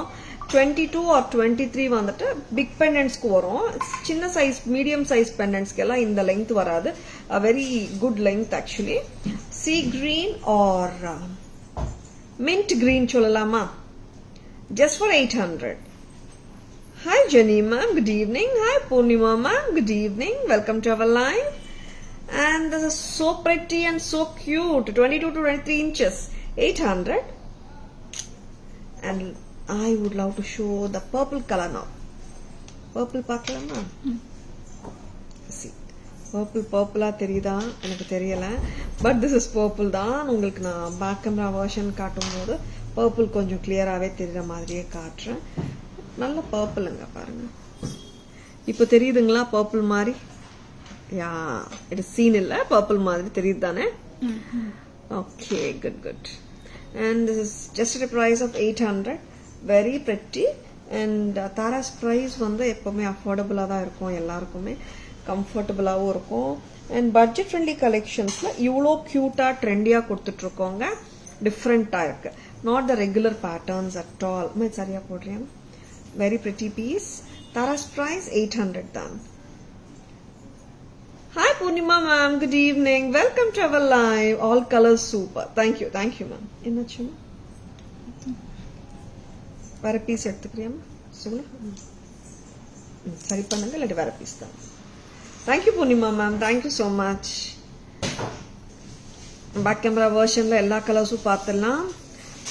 22 or 23 வந்துட்டு பிக் பெண்டன்ட்ஸ்க்கு வரும். சின்ன சைஸ் மீடியம் சைஸ் பெண்டன்ட்ஸ்க்கு எல்லாம் இந்த லெங்த் வராது. Very good length actually. Sea green or mint green சொல்லலாமா? Just for 800. Hi Jenny ma'am, good evening. Hi Purnima ma'am, good evening. Welcome to our live. And this is so pretty and so cute. 22 to 23 inches. 800. And I would love to show the purple color now. Purple பார்க்கலாமா? See, purple தெரியுதா? எனக்கு தெரியல. But this is purple தான். உங்களுக்கு நான் back camera version காட்டும் போது purple கொஞ்சம் கிளியராகவே தெரியுற மாதிரியே காட்டுறேன். நல்ல பர்பிள்ங்க பாருங்க. இப்போ தெரியுதுங்களா பர்பிள் மாதிரி? யா, இட் இஸ் சீன் இல்ல, பர்பிள் மாதிரி தெரியுது தானே? Okay, good good. And this is just at a price of 800. Very pretty. And Tara's price வந்து எப்பவுமே அஃபோர்டபுளா தான் இருக்கும், எல்லாருக்குமே கம்ஃபர்டபுளாகவும் இருக்கும். அண்ட் பட்ஜெட் ஃப்ரெண்ட்லி கலெக்ஷன்ஸ்ல இவ்வளோ கியூட்டா ட்ரெண்டியா கொடுத்துட்டு இருக்கோங்க. டிஃப்ரெண்டா இருக்கு. Not the regular patterns at all. சரியா போடுறேன். Very pretty piece. Tara's price 800 தான். Hi Purnima ma'am, good evening. Welcome to our live. All colors super. Thank you ma'am. என்னாச்சு? வேற பீஸ் எடுத்துக்கிறியா? சொல்லுங்க. சரி பண்ணுங்க, இல்லாட்டி வேற பீஸ் தான். Thank you Purnima ma'am. Thank you so much. Back camera வெர்ஷன்ல எல்லா கலர்ஸும் பார்த்தலாம்.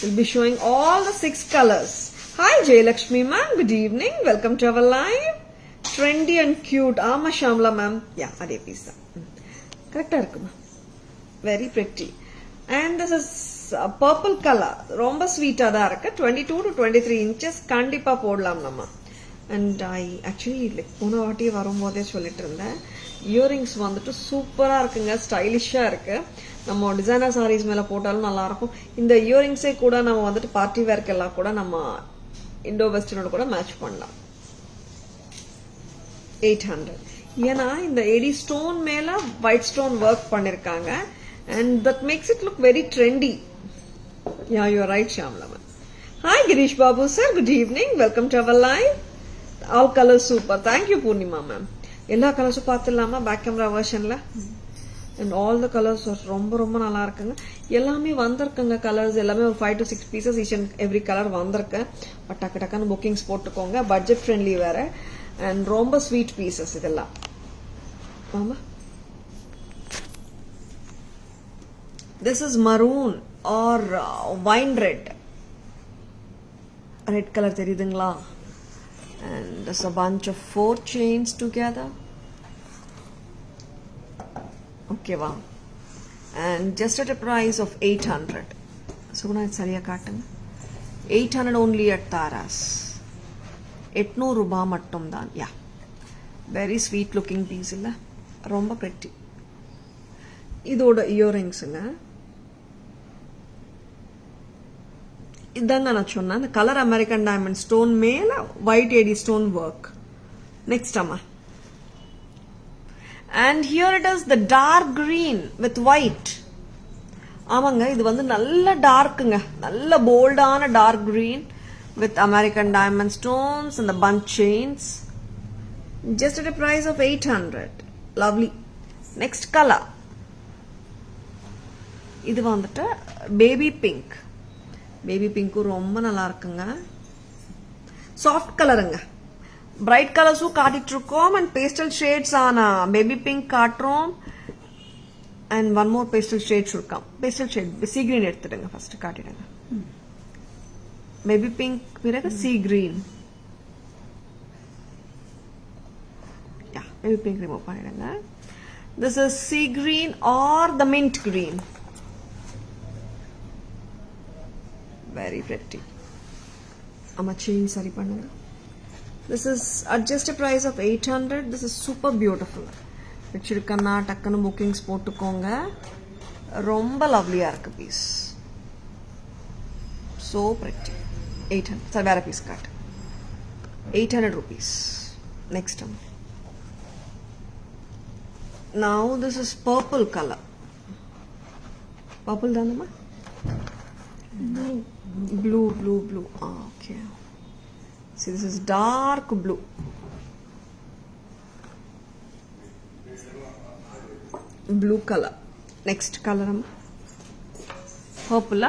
We'll be showing all the 6 colors. Hi Jayalakshmi ma'am, good evening. Welcome to our live. Trendy and cute. ஆமா ஷாம்லா மேம். யா, அதே பீஸ் தான். கரெக்டா இருக்குமா? Very pretty. And this is purple colour. ரொம்ப ஸ்வீட்டா தான் இருக்கு. 22 to 23 inches கண்டிப்பா போடலாம் நம்ம. அண்ட் ஐ ஆக்சுவலி போன வாட்டி வரும்போதே சொல்லிட்டு இருந்தேன், இயரிங்ஸ் வந்துட்டு சூப்பரா இருக்குங்க, ஸ்டைலிஷா இருக்கு. நம்ம டிசைனர் சாரீஸ் மேல போட்டாலும் நல்லா இருக்கும். இந்த இயரிங்ஸே கூட நம்ம வந்துட்டு பார்ட்டி வேர்க்கு எல்லாம் கூட நம்ம இண்டோ வெஸ்டர்னோட கூட மேட்ச் பண்ணலாம். 800. ஏன்னா இந்த எடி ஸ்டோன் மேல ஒயிட் ஸ்டோன் ஒர்க் பண்ணிருக்காங்க. and that makes it look very trendy. Yeah, you are right Shamla ma'am. Hi Girish Babu sir, good evening. Welcome to our live. All colors super. Thank you Purnima ma'am. எல்லா கலர்ஸும் பார்த்துடலாமா back camera வெர்ஷன்ல? And all the colors ரொம்ப ரொம்ப நல்லா இருக்குங்க. எல்லாமே வந்திருக்குங்க கலர்ஸ். எல்லாமே ஒரு 5 to 6 pieces each and every color வந்திருக்கு. பட் டக்கு டக்குன்னு புக்கிங்ஸ் போட்டுக்கோங்க. பட்ஜெட் ஃப்ரெண்ட்லி வேற. அண்ட் ரொம்ப ஸ்வீட் பீசஸ் இதெல்லாம். ஆமா, this is maroon or wine red. red color தெரியுதுங்களா? And there's a bunch of 4 chains together. Okay, wow. And just at a price of 800. So na சரியா காட்டுங்க. 800 only at Taras. 800 ரூபாய் மட்டும் தான். Yeah. Very sweet looking piece இல்ல? ரொம்ப pretty. இதோட இயரிங்ஸுங்க. இதாங்க நான் சொன்னேன், அந்த கலர் அமெரிக்கன் டைமண்ட் ஸ்டோன் மேல white AD stone work. Next அம்மா. And here it is the dark green with white. ஆமாங்க, இது வந்து நல்ல டார்க்குங்க, நல்ல போல்டான dark green with American diamond stones and punch chains. Just at a price of 800. Lovely. Next colour. இது வந்துட்டு பேபி பிங்க். பேபி பிங்க்கும் ரொம்ப நல்லா இருக்குங்க. சாஃப்ட் கலருங்க. பிரைட் கலர்ஸும் காட்டிட்டு இருக்கோம் அண்ட் பேஸ்டல் ஷேட்ஸ் ஆன பேபி பிங்க் காட்டுறோம். And one more pastel shades இருக்காம். பேஸ்டல் ஷேட் சீ கிரீன் எடுத்துடுங்க, ஃபர்ஸ்ட் காட்டிடுங்க. பேபி பிங்க் பிறகு sea green. Baby pink remove பண்ணிடுங்க. This is sea green or the mint green. Very pretty. Amma chain sari பண்ணுங்க. This is at just a price of 800. This is super beautiful. வச்சிருக்கனா டக்குனு bookings போட்டுக்கோங்க. ரொம்ப லவ்லியா இருக்கு piece. So pretty. 800. Sir வேற piece காட்டு. 800 rupees. Next one. Now this is purple color. Purple தானம்மா? Blue. Okay. See, this is dark blue. Blue color. Next color. Purple.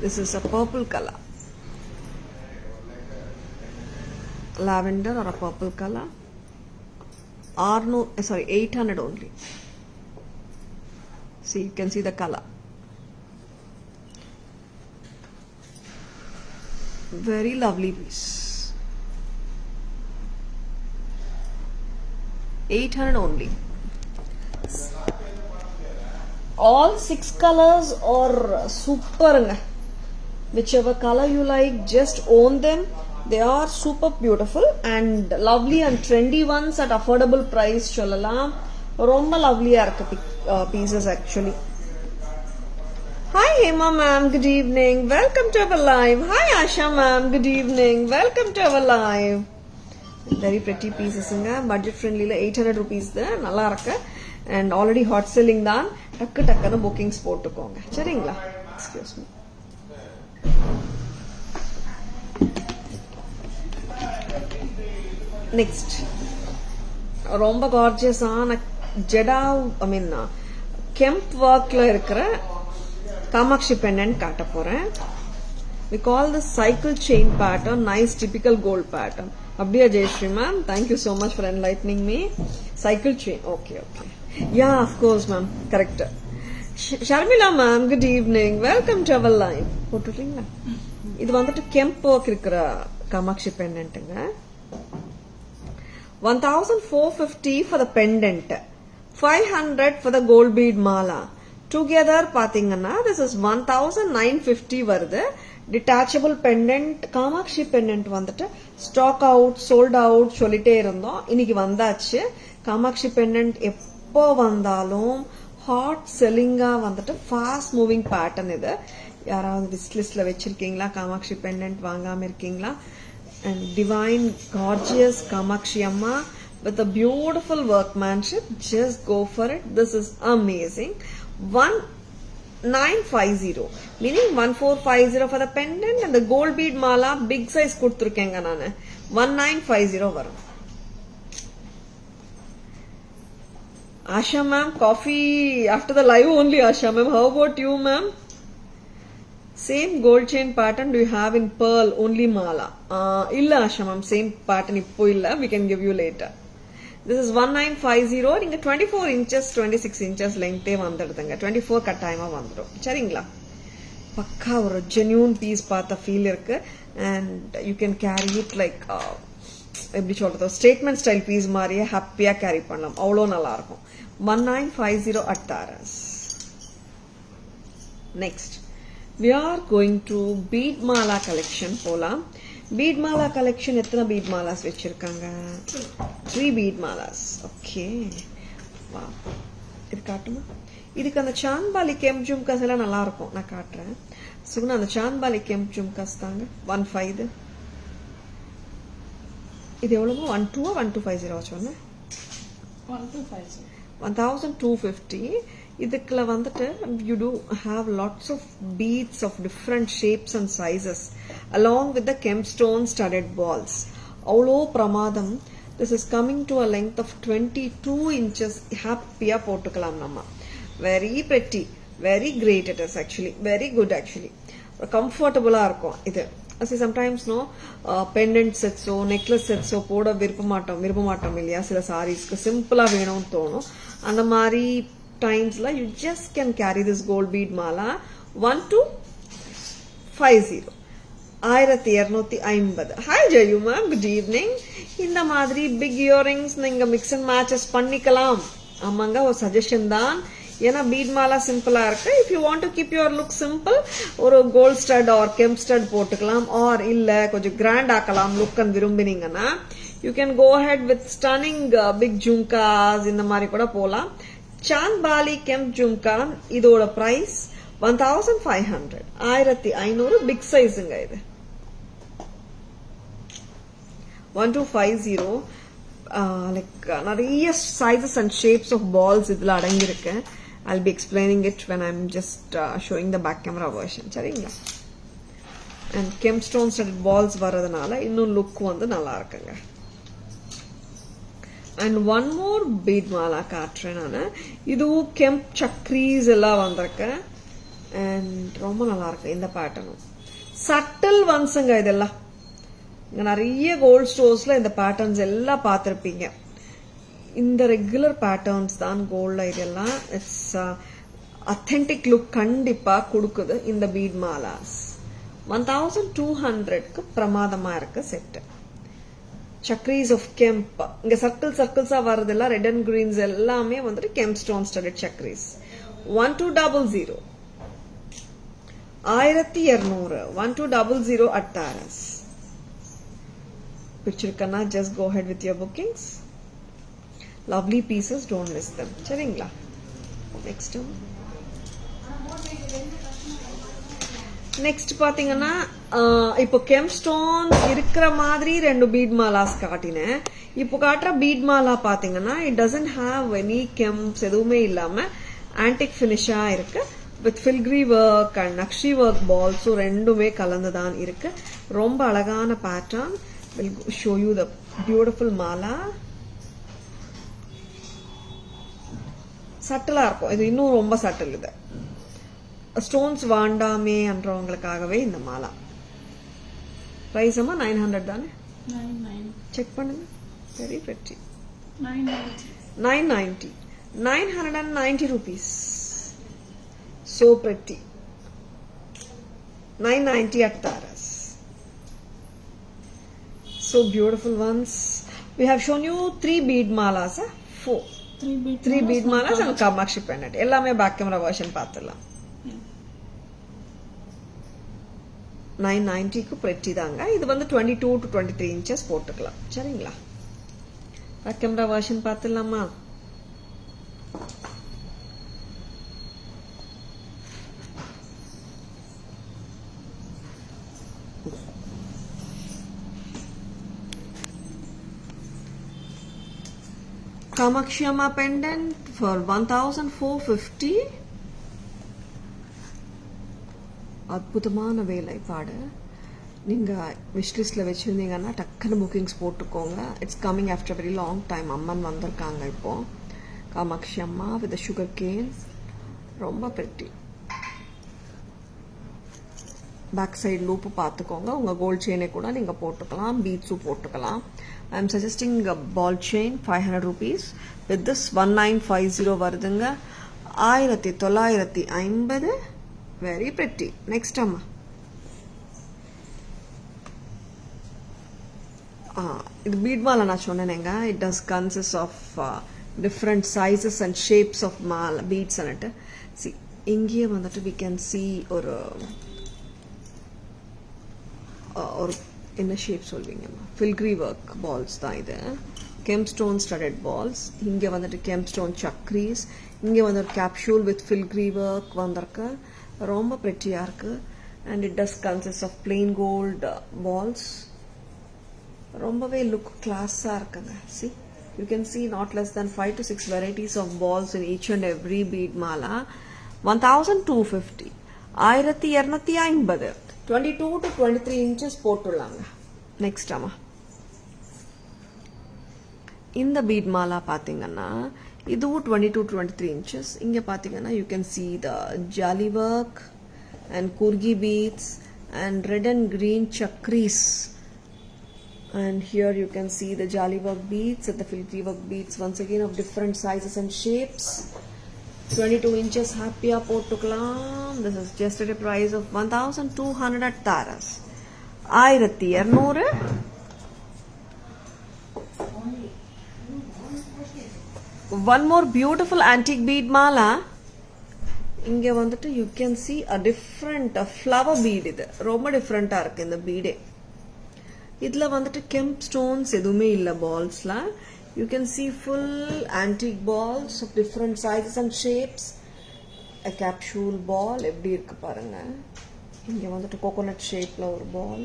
This is a purple color. Lavender or a purple color. 800 only. See, you can see the color. Very lovely piece. 800 only. All 6 colors are super. Whichever color you like, just own them. They are super beautiful and lovely and trendy ones at affordable price. சொல்லலாம். ரொம்ப லவ்லியா இருக்கு pieces actually. Hi Hema ma'am, good evening. Welcome to our live. Hi Asha ma'am, good evening. Welcome to our live. Very pretty pieces inga. Budget friendly la 800 rupees da. நல்லா இருக்கு. And already hot selling தான். டக்குன்னு bookings போட்டுக்கோங்க. சரிங்களா? Excuse me. Next. ரொம்ப gorgeous ஆன ஜெடாவ் கெம்ப் ஒர்க்ல இருக்கிற காமாட்சி பெண்டன்ட் காட்ட போறேன். We call this cycle chain pattern, nice typical gold pattern. அப்படியே Jayashree ma'am, thank you so much for enlightening me. Cycle chain, okay. Yeah, of course ma'am, correct. Sharmila ma'am, good evening. Welcome to our live. போட்டுட்டீங்களா? இது வந்துட்டு கெம்ப் work இருக்கிற Kamakshi பெண்டன்ட்டுங்க. 1450 for the pendant, 500 for the gold bead mala. Together பாத்தீங்கன்னா this is 1950 வருது. Detachable pendant, Kamakshi pendant வந்துட்டு stock out, sold out சொல்லிட்டே இருந்தோம். இன்னைக்கு வந்தாச்சு. காமாட்சி pendant எப்போ வந்தாலும் hot selling-ஆ வந்துட்டு fast moving pattern இது. யாராவது wish list-ல வச்சிருக்கீங்களா? காமாட்சி pendant வாங்காம இருக்கீங்களா? And divine, gorgeous Kamakshi Amma with a beautiful workmanship. Just go for it. This is amazing. 1950, meaning 1450 for the pendant and the gold bead mala big size kuduthirukkenga nanu. 1950 varum. Asha ma'am, coffee after the live only. Asha ma'am, how about you ma'am? Same gold chain pattern do you have in pearl only mala? Illa Asha ma'am, same pattern ippo illa, we can give you later. This is 1950. நீங்க 24 inches 26 inches length vandadudunga. 24 கட்டாயமா வந்துரும். சரிங்களா? பக்கா ஒரு genuine piece பார்த்த feel இருக்கு. And you can carry it like எப்படி சொல்றது, ஸ்டேட்மெண்ட் ஸ்டைல் பீஸ் மாதிரியே ஹாப்பியா கேரி பண்ணலாம். அவ்வளோ நல்லா இருக்கும். 1950 at Taras. Next, we are going to bead mala collection போலாம். bead mala collection எத்தனை bead malas வச்சிருக்காங்க? 3 bead malas. Okay. Wow. இது காட்டுமா? இதுக்கு அந்த சாந்த்பாலி கெம்ப் ஜும்காஸ் எல்லாம் நல்லா இருக்கும். நான் காட்டுறேன். சுகுணா அந்த சாந்த்பாலி கெம்ப் ஜும்காஸ் தாங்க. 15. இது எவ்வளவு? 12 1250 சொன்னேன். 1250. இதுக்குள்ள வந்துட்டு you do have lots of beads of different shapes and sizes along with the gemstone studded balls. அவ்வளோ பிரமாதம். This is coming to a length of 22 inches. ஹாப்பியா போட்டுக்கலாம் நம்ம. Very pretty, very great it is actually, very good actually. கம்ஃபர்டபுளா இருக்கும் இது. Sometimes no pendant செட்ஸோ necklace செட்ஸோ போட விரும்ப மாட்டோம் இல்லையா? சில சாரீஸ்க்கு சிம்பிளா வேணும்னு தோணும். அந்த மாதிரி டைம்ஸ்ல you just can carry this gold bead mala. 1250. 1250. Hi Jayu ma'am, good evening. இந்த மாதிரி பிக் இயரிங்ஸ் நீங்க மிக்ஸ் அண்ட் மேட்சஸ் பண்ணிக்கலாம். ஆமாங்க, ஒரு சஜஷன் தான். ஏன்னா பீட் மாலா சிம்பிளா இருக்கு. If you want to keep your look simple, ஒரு gold stud or kemp stud போட்டுக்கலாம். ஆர் இல்ல கொஞ்சம் கிராண்ட் ஆக்கலாம் லுக் அண்ட் விரும்பினீங்கன்னா you can go ahead with stunning big jhumkas. இந்த மாதிரி கூட போலாம். சாந்த்பாலி கெம்ப் ஜும்கா இதோட பிரைஸ் 1500. 1500 பிக் சைஸுங்க இது. 1250. லைக் நிறைய sizes and shapes of balls இதுல அடங்கியிருக்கு. I'll be explaining it when I'm just showing the back camera version. சரிங்களா? And gemstone studded balls வரதுனால இன்னும் லுக் வந்து நல்லா இருக்குங்க. And one more bead mala காட்டுறேன் நானு. இதுவும் கெம்ப் சக்ரீஸ் எல்லாம் வந்திருக்கு. And ரொம்ப நல்லா இருக்கு இந்த பேட்டர்னும். சட்டில் ஒன்ஸுங்க இதெல்லாம். இங்க நிறைய கோல்ட் ஸ்டோர்ஸ்ல இந்த பேட்டர்ன்ஸ் எல்லாம் பார்த்திருப்பீங்க. இந்த ரெகுலர் பேட்டர்ன்ஸ் தான் கோல்ட்ல இதெல்லாம். இட்ஸ் அத்தென்டிக் லுக் கண்டிப்பா கொடுக்குது இந்த பீட் மாலாஸ். 1200க்கு பிரமாதமா இருக்கு செட். சக்ரீஸ் ஆஃப் கெம்ப். இங்க சர்க்கிள்ஸா வர்றதெல்லாம் ரெட் அண்ட் கிரீன்ஸ் எல்லாமே வந்துட்டு கெம்ப் ஸ்டோன் ஸ்டடட் சக்ரீஸ். 1200. 1200. 1200 at Taras. பிடிச்சிருக்கனா just go ahead with your bookings. Lovely pieces, don't miss them. சரிங்களா? நெக்ஸ்ட் பாத்தீங்கன்னா இப்போ கெம்ப் ஸ்டோன் இருக்கிற மாதிரி 2 பீட் மாலாஸ் காட்டினேன். இப்போ காட்டுற பீட் மாலா பாத்தீங்கன்னா it doesn't have any kemps, எதுவுமே இல்லாம ஆன்டிக் ஃபினிஷா இருக்கு. With filigree work and nakshi work பால்ஸும் ரெண்டுமே கலந்துதான் இருக்கு. ரொம்ப அழகான pattern. Will show you the beautiful mala. சட்டிலா இருக்கும். இது இன்னும் ரொம்ப சட்டில். இது ஸ்டோன்ஸ் வாண்டாமே என்றவங்களுக்காகவே இந்த மாலா. பிரைஸ் 900 தானே? 99. செக் பண்ணுங்க. Very pretty. 990. 990. 990 rupees. So pretty. 990 at Taras. So beautiful ones. We have shown you 3 bead malas. 4. 3 bead malas and Kamakshi pendant. எல்லாமே back camera version பார்த்துடலாம். 990க்கு pretty தாங்க. இது வந்து 22 to 23 inches போட்டுக்கலாம். சரிங்களா? back camera version பார்த்துடலாமா? Kamakshi Amma pendant for 1450. அற்புதமான வேலைப்பாடு. நீங்க விஷ் லிஸ்ட்ல வச்சிருந்தீங்கன்னா டக்குன்னு புக்கிங்ஸ் போட்டுக்கோங்க. It's coming after very long time. அம்மன் வந்திருக்காங்க இப்போ. காமாட்சி அம்மா வித் சுகர் கேன். ரொம்ப பிரிட்டி. பேக் சைடு லூப்பு பார்த்துக்கோங்க. உங்க கோல்ட் செயினை கூட நீங்க போட்டுக்கலாம். பீட்ஸும் போட்டுக்கலாம். I am suggesting a ball chain 500 rupees. With this 1950 வருதுங்க. 1950. Very pretty. Next amma. This bead mala na chonnenga. It does consist of different sizes and shapes of mala beads and it. See, inge vandattu we can see or in the shape solvinga. Filigree work balls da idu. Gemstone studded balls. Inge vandattu gemstone chakris. Inge vandattu capsule with filigree work vandarka. Romba pretty irukku. And it does consist of plain gold balls. Rombave look class இருக்குங்க. See, you can see not less than 5 to 6 varieties of balls in each and every bead mala. 1250. 1250. 22 to 23 inches போட்டுள்ளாங்க. Next amma. இந்த bead mala பாத்தீங்கன்னா இதுவும் 22 to 23 inches. இங்க பாத்தீங்கன்னா you can see the jali work and kurgi beads and red and green chakris. And here you can see the jali work beads and the filigree work beads once again of different sizes and shapes. 22 inches happy போட்டுக்கலாம். This is just at a price of 1200 at Taras. 1200. One more beautiful antique bead mala. இங்க வந்துட்டு you can see a different flower bead இது ரொம்ப டிஃபரெண்டா இருக்கு இந்த பீடே. இதுல வந்துட்டு kemp stones எதுவுமே இல்ல balls-ல. You can see full antique balls of different sizes and shapes. A capsule ball எப்படி இருக்கு பாருங்க. இங்க வந்துட்டு coconut shape-ல ஒரு ball.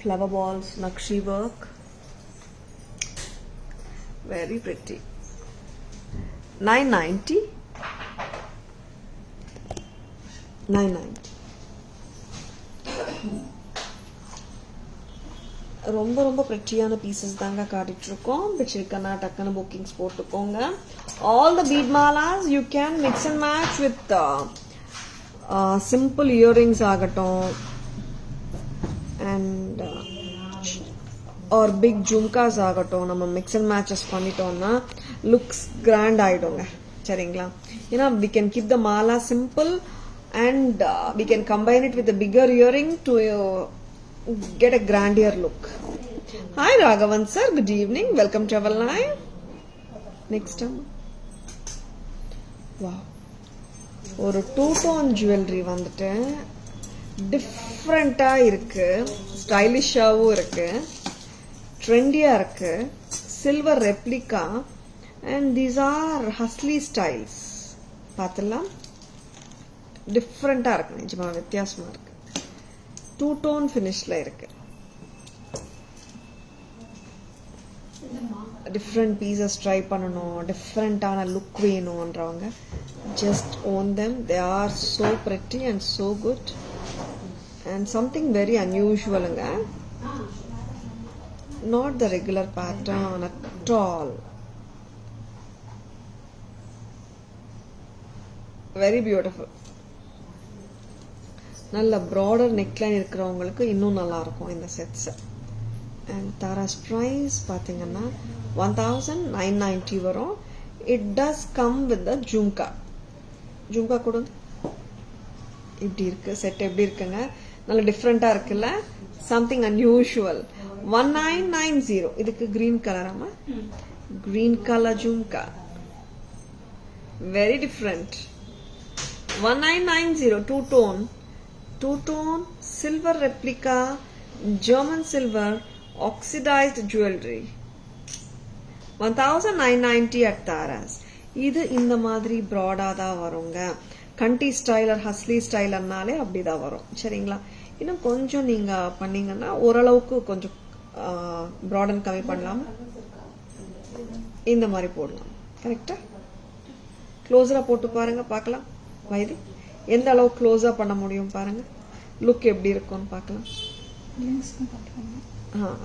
Flower balls, nakshi work. Very pretty. 990. 990. ரொம்ப ரொம்ப பிரெட்டியான பீசஸ் தாங்க காட்டிட்டு இருக்கோம். பிடிச்சிருக்கனா டக்குன்னு புக்கிங்ஸ் போட்டுக்கோங்க. All the bead malas you can mix and match with simple earrings ஆகட்டும் and or big jhumkas ஆகட்டும் நம்ம mix and matches பண்ணிட்டோம்னா looks grand ஆயிடுங்க. சரிங்களா? ஏன்னா we can keep the mala simple and we can combine it with a bigger earring to get a grandeur look. Hi Raghavan sir, good evening. Welcome to our live. Next time. Wow. ஒரு two-tone jewelry வந்துட்டு டிஃப்ரெண்டா இருக்கு, ஸ்டைலிஷாவும் இருக்கு, ட்ரெண்டியா இருக்கு, silver replica and these are hustly styles. பார்த்தலாம் டிஃப்ரெண்டா இருக்கு, நிஜமா வித்தியாசமா இருக்கு. two-tone finishல இருக்கு. different pieces try பண்ணனும், டிஃபரண்டான look வேணும்ன்றவங்க just own them. They are so pretty and so good and something very unusual ங்க. Not the regular pattern at all. Very beautiful. நல்ல broader neckline இருக்கிறவங்களுக்கு இன்னும் நல்லா இருக்கும் இந்த செட்ஸ். And Tara's price பாத்தீங்கன்னா 1990 வரும். It does come with the jhumka. Jhumka கூட இப்படி இருக்கு, செட் எப்படி இருக்குங்க, நல்ல டிஃபரெண்டா இருக்குல்ல, something unusual. 1990. இதுக்கு green color ஆமா, green color jhumka, very different. 1990 two-tone silver replica German silver oxidized jewelry. 1990 at Taras. இது இந்த மாதிரி broad-ஆ தான் வருங்க. கண்டி ஸ்டைல் ஆர் ஹஸ்லி ஸ்டைல்னாலே அப்படிதான் வரும். சரிங்களா? இன்னும் கொஞ்சம் நீங்க பண்ணீங்கன்னா ஓரளவுக்கு கொஞ்சம் broaden கம்மி பண்ணலாம். இந்த மாதிரி போடலாம். கரெக்ட்டா? க்ளோஸரா போட்டு பாருங்க பார்க்கலாம். வைதி எந்த அளவு க்ளோஸா பண்ண முடியும் பாருங்க. லுக் எப்படி இருக்கும்னு பார்க்கலாம்.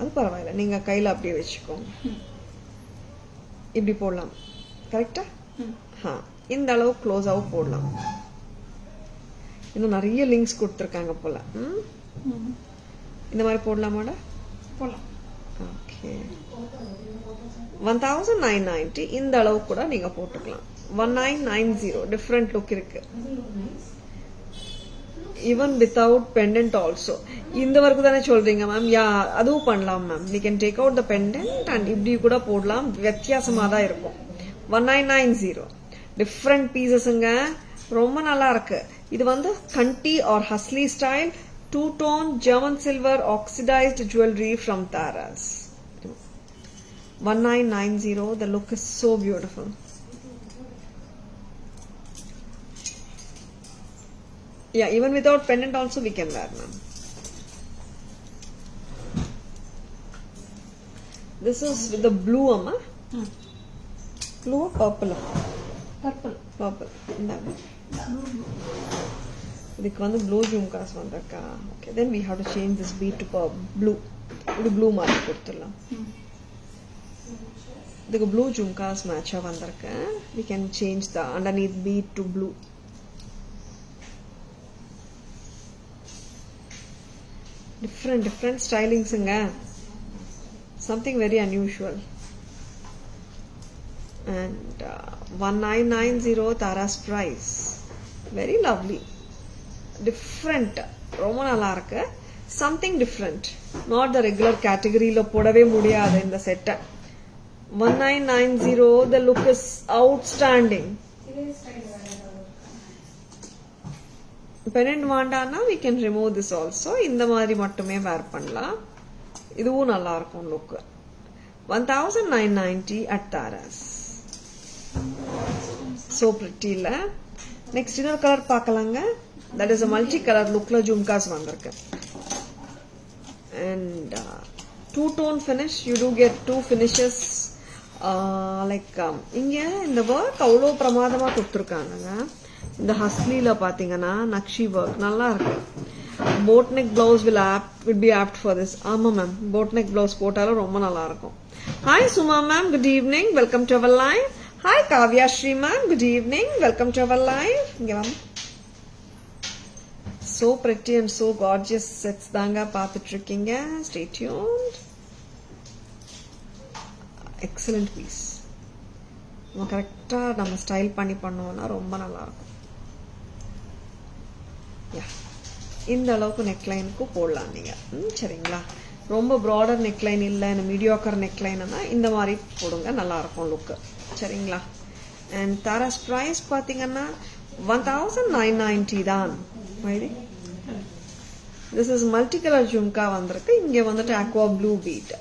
அது பரவாயில்ல, நீங்க கையில அப்படியே வச்சுக்கோங்க. இப்படி போடலாம். கரெக்டா? இந்த அளவு க்ளோஸாவும் போடலாம். இன்னும் நிறைய லிங்க்ஸ் கொடுத்துருக்காங்க போல. இந்த மாதிரி போடலாமாடா? போடலாம். ஓகே. 1990 இந்த அளவு கூட நீங்க போட்டுக்கலாம். 1990 டிஃபரெண்ட் லுக் இருக்கு. even without pendant also. இந்த வர்க்கு தானே சொல்றீங்க மேம்? யா, அதுவும் பண்ணலாம் ma'am. we can take out the pendant and இப்படி கூட போடலாம். வித்தியாசமா தான் இருக்கும். 1990 டிஃப்ரெண்ட் பீசஸ்ங்க, ரொம்ப நல்லா இருக்கு. இது வந்து kanti or hasli style 2-tone German silver oxidized jewelry from Taras. 1990. The look is so beautiful. Yeah, even without pendant also we can wear, ma'am. This is with the blue, amma. Blue or purple? Purple. Purple. இதுக்கு வந்து blue jhumkas வந்திருக்கா. Okay, then we have to change this bead to blue. இது blue மாதிரி கொடுத்துடலாம். இதுக்கு blue jhumkas மேட்சா வந்திருக்கு. we can change the underneath bead to blue. different stylingsங்க, something very unusual. And 1990 Tara's price. Very lovely, different, ரொம்ப நல்லா இருக்கு. something different, not the regular category ல போடவே முடியாது இந்த set. 1990. the look is outstanding. pendant வாண்டானா we can remove this also. இந்த மாதிரி மட்டுமே wear பண்ணலாம். இதுவும் நல்லா இருக்கும் look. 1990 at Taras. so pretty இல்ல? next இன்னொரு கலர் பார்க்கலாங்க. that is a multi color lookல ஜும்காஸ் வந்திருக்கு. and 2-tone finish. you do get 2 finishes. like இங்க இந்த work அவ்வளோ பிரமாதமா கொடுத்துருக்காங்க. இந்த ஹஸ்லில பாத்தீங்கன்னா நக்ஷி ஒர்க் நல்லா இருக்கு. Boat neck blouse will be apt for this. ஆமா மேம், போட் நெக் பிளவுஸ் போட்டாலும் ரொம்ப நல்லா இருக்கும். Hi Suma ma'am, good evening, welcome to our live. Hi Kavya Sri ma'am, good evening, welcome to our live. இங்க வாங்க. so pretty and so gorgeous sets தாங்க பார்த்துட்டு இருக்கீங்க. stay tuned. excellent piece. நம்ம கரெக்டா நம்ம ஸ்டைல் பண்ணி பண்ணோம்னா ரொம்ப நல்லா இருக்கும். இந்த அளவுக்கு நெக்லைனுக்கு போடலாம் நீங்க. சரிங்களா? ரொம்ப ப்ராடர் நெக்லைன் இல்லை, மீடியோக்கர் நெக்லைன்னா இந்த மாதிரி போடுங்க, நல்லா இருக்கும் லுக்கு. சரிங்களா? அண்ட் தாராஸ் பிரைஸ் பார்த்தீங்கன்னா 1990 தான். This is multi colour jhumka வந்திருக்கு. இங்க வந்துட்டு aqua blue bead.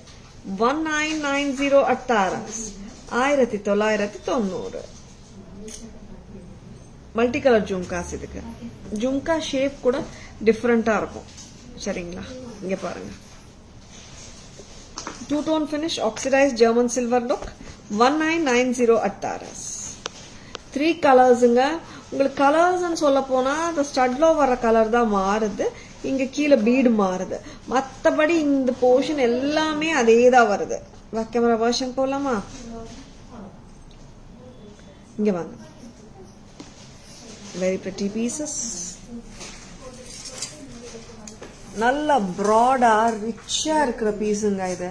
1990 at Tara's. 1990. Multi colour jhumkas. இதுக்கு ஜும்கா ஷேப் கூட டிஃப்ரெண்டா இருக்கும். சரிங்களா? இங்க பாருங்க. 2-tone finish, oxidized German silver look. 1990 at Taras. 3 கலர்ஸுங்க. உங்களுக்கு கலர்ஸ்ன்னு சொல்ல போனா அந்த ஸ்டட்ல வர கலர் தான் மாறுது, இங்க கீழே பீடு மாறுது. மற்றபடி இந்த போர்ஷன் எல்லாமே அதே தான் வருது. கேமரா வெர்ஷன் போலாமா? இங்க வாங்க. very pretty pieces. நல்ல ப்ராடா ரிச்சா இருக்கிற பீஸுங்க இது.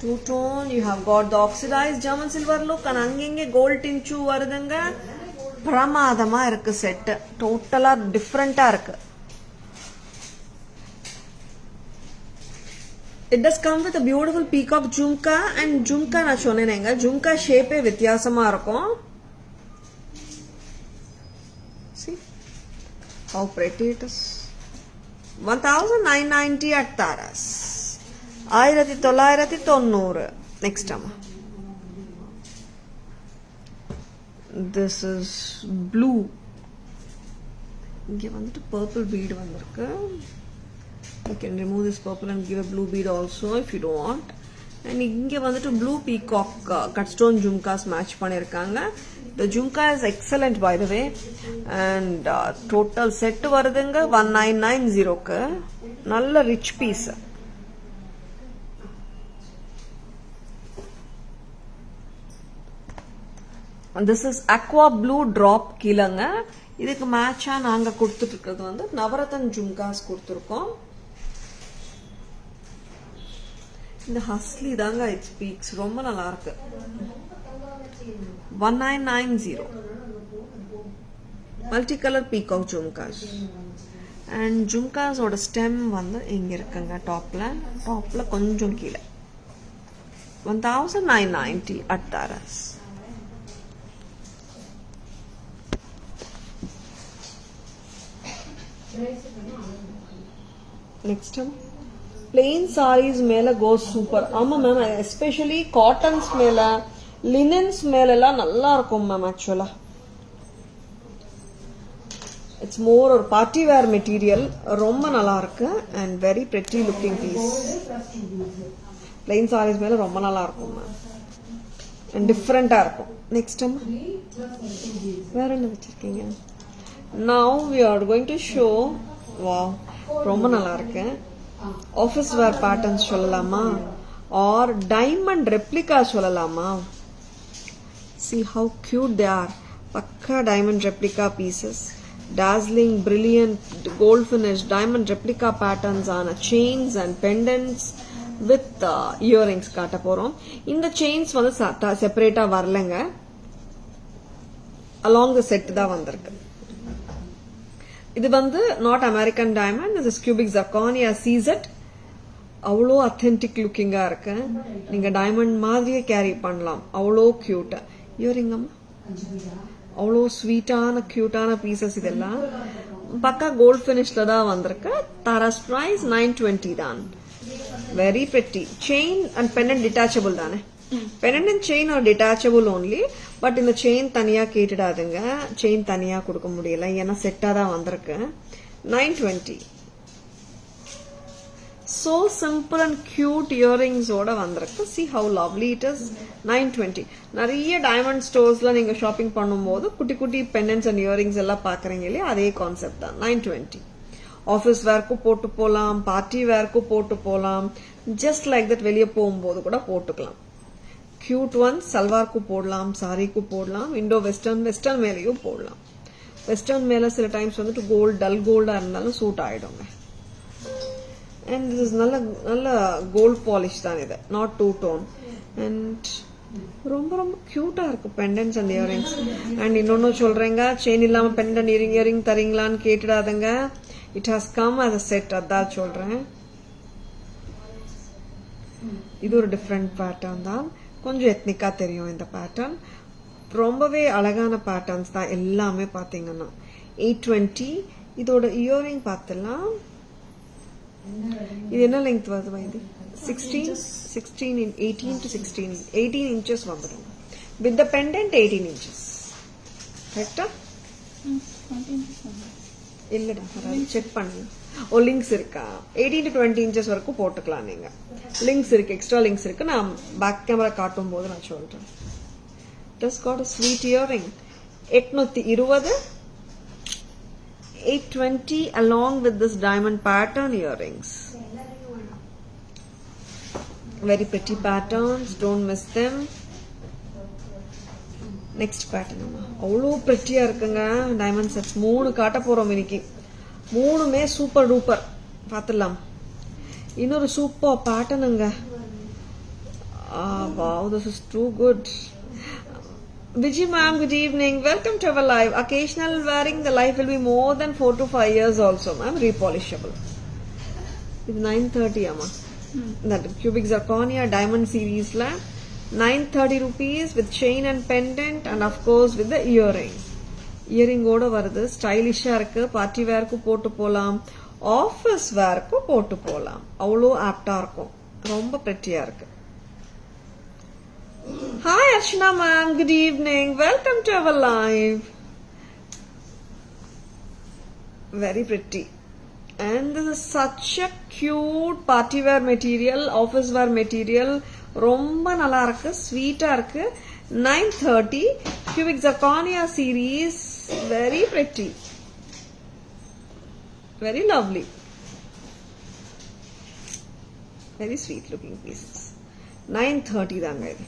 2-tone, you have got the oxidized German silver look and அங்கங்க கோல்ட் டின்ச்சு வருதுங்க. பிரமாதமா இருக்கு செட். டோட்டலா டிஃப்ரெண்டா இருக்கு. it does come with a beautiful peacock jhumka and jhumka நான் சொன்னேனேங்க, jhumka ஷேப்பே வித்தியாசமா இருக்கும். see how pretty it is. 1990 at Taras. 1990. next time. this is blue. இங்க வந்துட்டு purple bead வந்திருக்கு. you can remove this purple and give a blue bead also if you don't want. and இங்க வந்துட்டு blue peacock cut stone jhumkas match பண்ணிருக்காங்க. the jhumka is excellent by the way. and total set வருதுங்க 1990 க்கு. நல்ல rich piece. and this is aqua blue drop கீழங்க. இதுக்கு மேட்சா நாங்க கொடுத்துட்டு இருக்கிறது வந்து நவரத்ன ஜும்காஸ் கொடுத்துருக்கோம். இந்த ஹஸ்லி தாங்க it speaks. ரொம்ப நல்லா இருக்கு. 1990. multicolor peacock jhumkas. And jhumkas oda stem வந்து இங்க இருக்குங்க டாப்ல கொஞ்சம் கீழ 1990 at Taras. Next time plain sarees மேல goes super. ஆமா மேம், எஸ்பெஷலி காட்டன்ஸ் மேல லினன்ஸ் மேல எல்லாம் நல்லா இருக்கும் மேம். ஆக்சுவலா இட்ஸ் மோர் ஒரு பார்ட்டி வேர் மெட்டீரியல், ரொம்ப நல்லா இருக்கு and very pretty looking piece. Plain saris மேல ரொம்ப நல்லா இருக்கும் மேம் அண்ட் டிஃப்ரெண்டா இருக்கும். நெக்ஸ்ட் வேற என்ன வச்சிருக்கீங்க? Now we are going to show. Wow, ரொம்ப நல்லா இருக்கு. ஆஃபீஸ் வேர் பேட்டர்ன்ஸ் சொல்லலாமா ஆர் டைமண்ட் ரெப்ளிகா சொல்லலாமா? See how cute they are. Pakka diamond replica pieces. Dazzling, brilliant, gold finish diamond replica patterns on chains and pendants with earrings காட்ட போறோம். இந்த chains வந்து செப்பரேட்டா வரலங்க, along the set தான் வந்திருக்கு. இது வந்து not American diamond, this is cubic zirconia CZ. அவ்வளோ அத்தென்டிக் லுக்கிங்கா இருக்கு. நீங்க டைமண்ட் மாதிரியே கேரி பண்ணலாம், அவ்வளோ கியூட்டா. இயரிங் அவ்வளோ ஸ்வீட்டான கியூட்டான பீசஸ். இதெல்லாம் பக்கா கோல்ட் ஃபினிஷ்ல தான் வந்திருக்கு. தாராஸ் பிரைஸ் 920 தான். Very pretty. Chain and pendant detachable தானே? Pendant and chain are detachable only. But இந்த செயின் தனியா கேட்டுடாதுங்க, செயின் தனியா கொடுக்க முடியல, ஏன்னா செட்டா தான் வந்திருக்கு. 920. So simple and cute earrings ஓட வந்திருக்கு. See how lovely it is. 920. நிறைய டைமண்ட் ஸ்டோர்ஸ்ல நீங்க ஷாப்பிங் பண்ணும்போது குட்டி குட்டி பெண்டன்ட்ஸ் அண்ட் இயரிங்ஸ் எல்லாம் பாக்குறீங்க இல்லையா, அதே கான்செப்ட் தான். 920. ஆஃபீஸ் வேர்க்கும் போட்டு போலாம், பார்ட்டி வேர்க்கும் போட்டு போலாம், ஜஸ்ட் லைக் தட் வெளியே போகும்போது கூட போட்டுக்கலாம். கியூட் ஒன் சல்வார்க்கும் போடலாம், சாரிக்கும் போடலாம், இண்டோ வெஸ்டர்ன் மேலேயும் போடலாம். வெஸ்டர்ன் மேல சில டைம்ஸ் வந்துட்டு கோல்டு டல் கோல்டா இருந்தாலும் சூட் ஆயிடுங்க. And this is நல்ல gold polish தான் இது, not two tone. And ரொம்ப கியூட்டா இருக்கு pendants and earrings. And இன்னொன்னு சொல்றேங்க, செயின் இல்லாம pendant earring தரீங்களான்னு கேட்டுடாதங்க. It has come as a set, அதான் சொல்றேன். இது ஒரு டிஃப்ரெண்ட் பேட்டர்ன் தான், கொஞ்சம் எத்னிக்கா தெரியும் இந்த பேட்டர்ன். ரொம்பவே அழகான பேட்டர்ன்ஸ் தான் எல்லாமே பாத்தீங்கன்னா. 820. இதோட இயரிங் பார்த்தலாம். இது என்ன லெங்த் வருது இது? 16 in 18 to 18 inches வந்துடும். With the pendant 18 inches. கரெக்டா? இல்லடா, செக் பண்ணுங்க. ஓ, லிங்க்ஸ் இருக்கா? 18 to 20 inches வரைக்கும் போட்டுக்கலாம் நீங்க. லிங்க்ஸ் இருக்கு, எக்ஸ்ட்ரா லிங்க்ஸ் இருக்கு. நான் பேக் கேமரா காட்டும் போது நான் சொல்றேன். It has got a sweet earring. 820. 820 along with this diamond pattern earrings. Very pretty patterns, don't miss them. Next pattern அவ்வளோ pretty-ஆ இருக்குங்க. diamond sets 3 காட்ட போறோம் இன்னைக்கு. 3மே சூப்பர் டூப்பர். பார்த்துடலாம். இன்னொரு super பேட்டர்னுங்க. Wow, this is too good. Vijay ma'am, good evening. Welcome to our live. Occasional wearing, the life will be more than 4 to 5 years also, ma'am. Repolishable. It's 930, amma. That cubic zirconia diamond series la 930 rupees with chain and pendant, and of course with the earring. Earring oda varudhu, stylish ah irukku. Party wear ku potu polam, office wear ku potu polam. Avlo apt ah irukum. Romba pretty ah irukku. Hi Archana ma'am, good evening. Welcome to our live. Very pretty. And this is such a cute party wear material, office wear material. Romba nalla irukku, sweet ah irukku. 930 cubic zirconia series. Very pretty. Very lovely. Very sweet looking pieces. 930 தாங்க இது.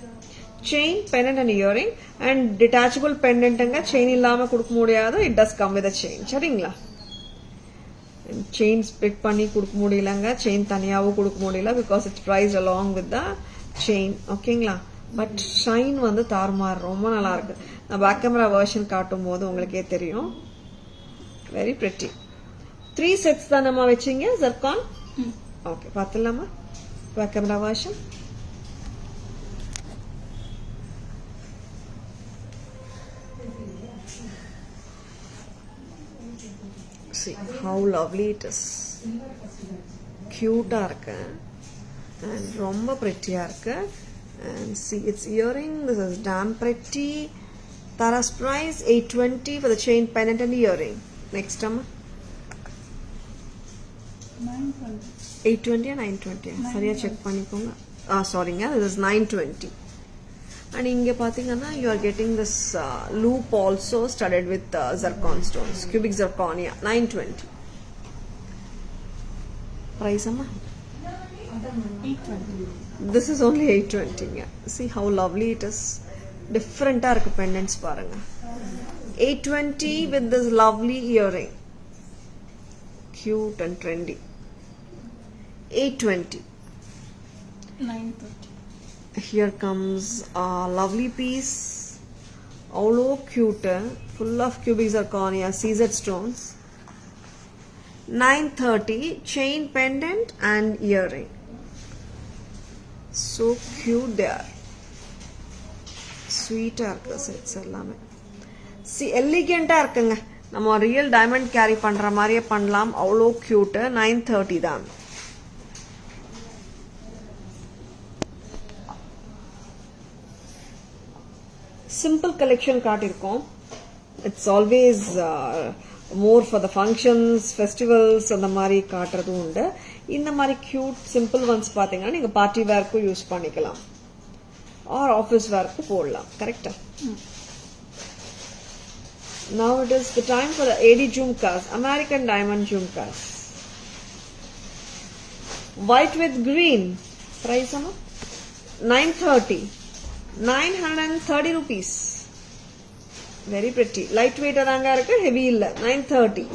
Chain, pendant and earring, and detachable pendant anga chain illama kudukka mudiyadhu. It does come with a chain. சரிங்களா? Chain split பண்ணி கொடுக்க முடியலங்க, chain தனியாவோ கொடுக்க முடியல, because it's priced along with the chain. ஓகேங்களா? But shine வந்து தாறுமாறு, ரொம்ப நல்லா இருக்கு. நான் பேக் கேமரா வெர்ஷன் காட்டும் போது உங்களுக்கே தெரியும். Very pretty. 3 sets தானம்மா வச்சீங்க zircon? ஓகே, பார்த்துடலாமா camera version? See how lovely it is. Cute-ஆ இருக்கு and ரொம்ப pretty-ஆ இருக்கு. And see its earring, this is damn pretty. Tara's price 820 for the chain, pendant and earring. Next time 920. 820 and 920. சரியா check பண்ணிக்கோங்க. சாரிங்க, this is 920. And இங்க பாத்தீங்கன்னா you are getting this loop also studded with zircon stones, cubic zirconia. 920. Price amma? 820. This is only 820. Yeah. See how lovely it is. Different irukku pendants parunga. 820 with this lovely earring. Cute and trendy. 820. 930. Here comes a lovely piece. All cute, full of cubic zirconia, CZ stones. 930, chain pendant and earring. So cute they are. Sweet irukku sets ellame. See elegant-ஆ இருக்குங்க. நம்ம real diamond carry பண்ற மாதிரியே பண்ணலாம். அவ்வளோ cute. 930 தான். Simple collection காட்டியிருக்கோம். It's always more for the functions, festivals அந்த மாதிரி காட்டுறதும் உண்டு. இந்த மாதிரி கியூட் சிம்பிள் ஒன்ஸ் பார்த்தீங்கன்னா நீங்கள் பார்ட்டி வேர்க்கும் யூஸ் பண்ணிக்கலாம், ஆர் ஆஃபீஸ் வேர்க்கு போடலாம். கரெக்டா? Now it is the time for the AD jhumkas, American diamond jhumkas. White with green. Price amma? 930. 930 rupees. Very pretty. Lightweight adanga irukku, heavy illa. 930.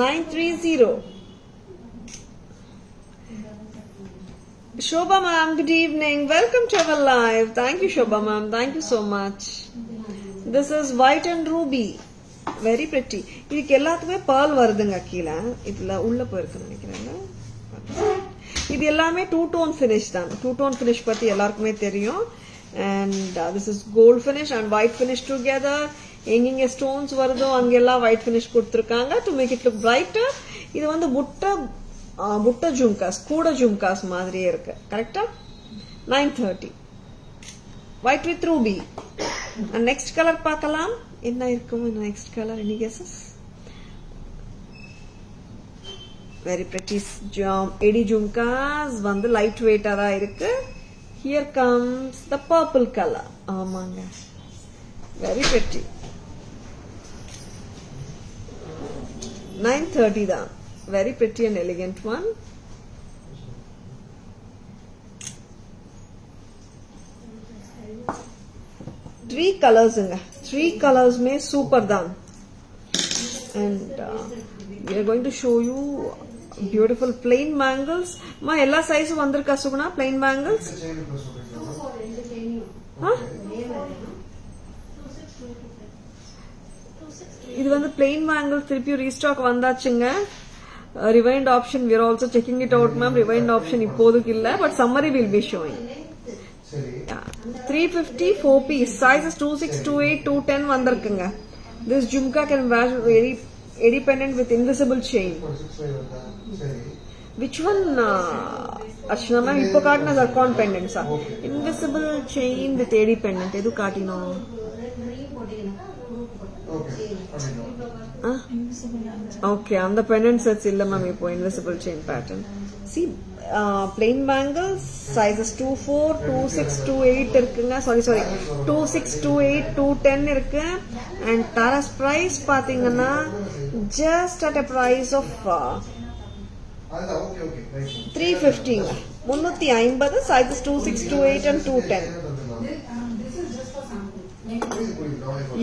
930. Shobha ma'am, good evening. Welcome to our live. Thank you Shobha ma'am. Thank you so much. This is white and ruby. Very pretty. இதுக்கு எல்லாத்துமே pearl வருதுங்க கீழ. இதுல உள்ள போயிருக்கு நினைக்கிறேன். இது எல்லாமே டூ டோன் ஃபினிஷ் தான். டூ டோன் ஃபினிஷ் பத்தி எல்லாருக்குமே தெரியும். And this is gold finish and white finish together. எங்கெங்க ஸ்டோன்ஸ் வருதோ அங்கெல்லாம் white finish கொடுத்திருக்காங்க to make it look brighter. இது வந்து புட்ட ஜும்காஸ், கூட ஜும்காஸ் மாதிரியே இருக்கு. கரெக்டா? 930. White with ruby. And next color பார்க்கலாம். என்ன இருக்கும் இந்த next colour? Any guesses? Very pretty AD jhumkas வந்து லைட் வெயிட்டா தான் இருக்கு. Here comes the purple color. ஆமாங்க, very pretty. 930 தான். Very pretty and elegant one. Three colors inga. Three colors mein super dan. And we are going to show you beautiful plain bangles. Ma ella size vandirka Suguna plain bangles? Huh? இது வந்து plain bangles திருப்பி restock வந்தாச்சுங்க. Rewind option we are also checking it out ma'am. Rewind option இப்போதுக்கு இல்ல, but summary will be showing. 350 4 piece sizes 26 28 210 வந்திருக்குங்க. This jhumka can wear very independent with invisible chain. Which one Archana ma'am ipo kaatna zircon pendants ah? Invisible chain with AD pendant edu kaatino? Okay, on the pendant sets illa ma'am ipo invisible chain pattern. See plain bangles sizes 24 26 28 irukku. Sorry 26 28 210 irukku. And Tara's price pathingana just at a price of 350 350 sizes 26 28 and 210.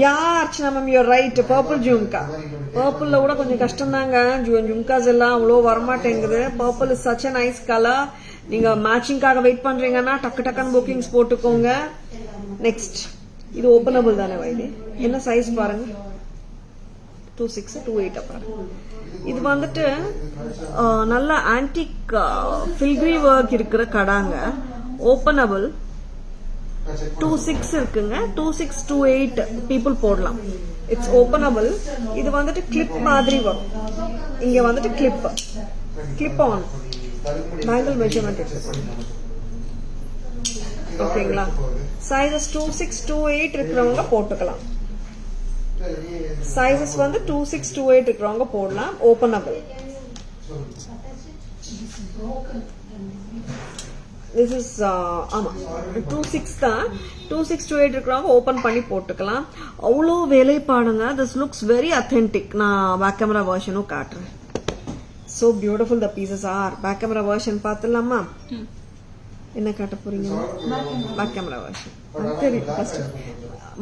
Yeah, Archana ma'am, you're right. Purple jhumka. Purple la kuda konjam kashtam daanga. Jhumkas ella avlo varamaatengudhu. Purple is such a nice color. Neenga matching kaga wait pandringana takku takkan bookings potukonga. Next, இது openable தானே why this? என்ன size பாருங்க, 2.6 2.8 பாருங்க. இது வந்துட்டு நல்ல antique ஃபில்கிரி work இருக்கிற கடாங்க, openable. 2.6 இருக்குங்க, 2.6 2.8 பீப்புள் போடலாம். It's openable. இது வந்துட்டு கிளிப் மாதிரி வரும். இங்க வந்துட்டு கிளிப் ஆன் பேங்கிள் மெஷர்மெண்ட் எடுத்துக்கணும். ஓகேங்களா? சைஸஸ் 2.6 2.8 இருக்கிறவங்க போட்டுக்கலாம். சைஸஸ் வந்து 2.6 2.8 இருக்கிறவங்க போடலாம். ஓப்பனபிள். This is ஆமா 2.6 தான். 2.6 2.8 இருக்கிறவங்க ஓபன் பண்ணி போட்டுக்கலாம். அவ்வளோ வேலைப்பாடுங்க. This looks very authentic. நான் பேக் கேமரா வெர்ஷனும் காட்டுறேன். So beautiful the pieces are. Back camera version பார்த்துலாமா? என்ன காட்ட போறீங்க? Back camera version. தெரியும் ஃபர்ஸ்ட்.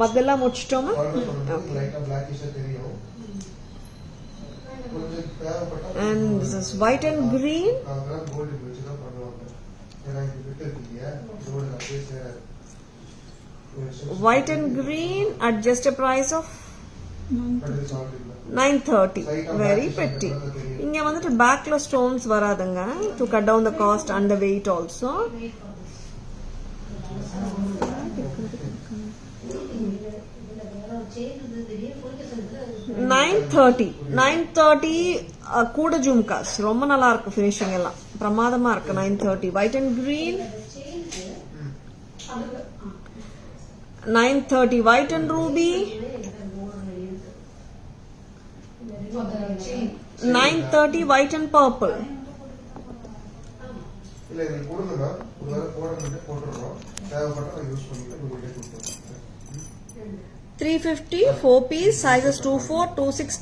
மத்தெல்லாம் முடிச்சிட்டோமா? And this is white and green. White and green at just a price of 930. Very pretty. இங்க வந்துட்டு பேக்ல ஸ்டோன்ஸ் வராதுங்க, to cut down the cost and the weight also. $930 கூட ஜும்காஸ். ரொம்ப நல்லா இருக்கு ஃபினிஷிங் எல்லாம், பிரமாதமா இருக்கு. 930 white and green. 930 white and ruby. 930 white and purple. 350 4 piece, sizes 24 26,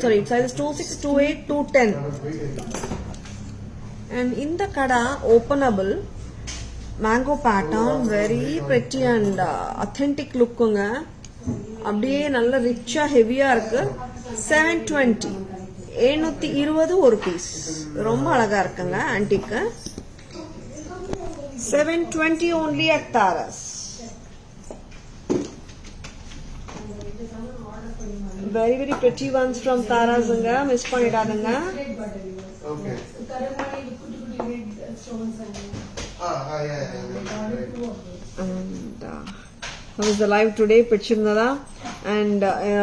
sorry, sizes 26 28 210. And in the kada openable mango pattern, very pretty and authentic looking. அப்படியே நல்ல ரிச்சா ஹெவியா இருக்கு. 720 720 ஒரு பீஸ். ரொம்ப அழகா இருக்குங்க, antique. 720 only at Taras. Very very pretty ones from Taras anga, miss பண்ணிடாதீங்க. Okay. And how is the live today? பிடிச்சிருந்ததா? And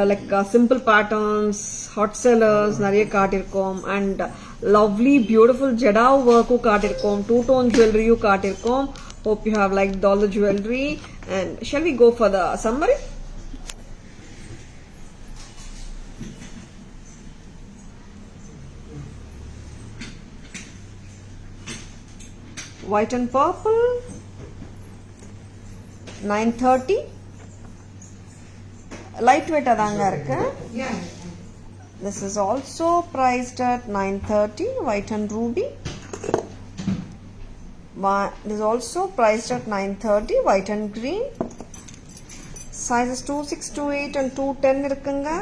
like simple patterns, hot sellers நிறைய காட்டிருக்கோம். And lovely beautiful jadao work காட்டிருக்கோம். Two tone jewelry காட்டிருக்கோம். Hope you have liked all the jewelry. And shall we go for the summary? White and purple, 930. Lightweight adanga irukku. This is also priced at 930. White and ruby. This is also priced at 930. White and green. Sizes 26 28 and 210 irukanga.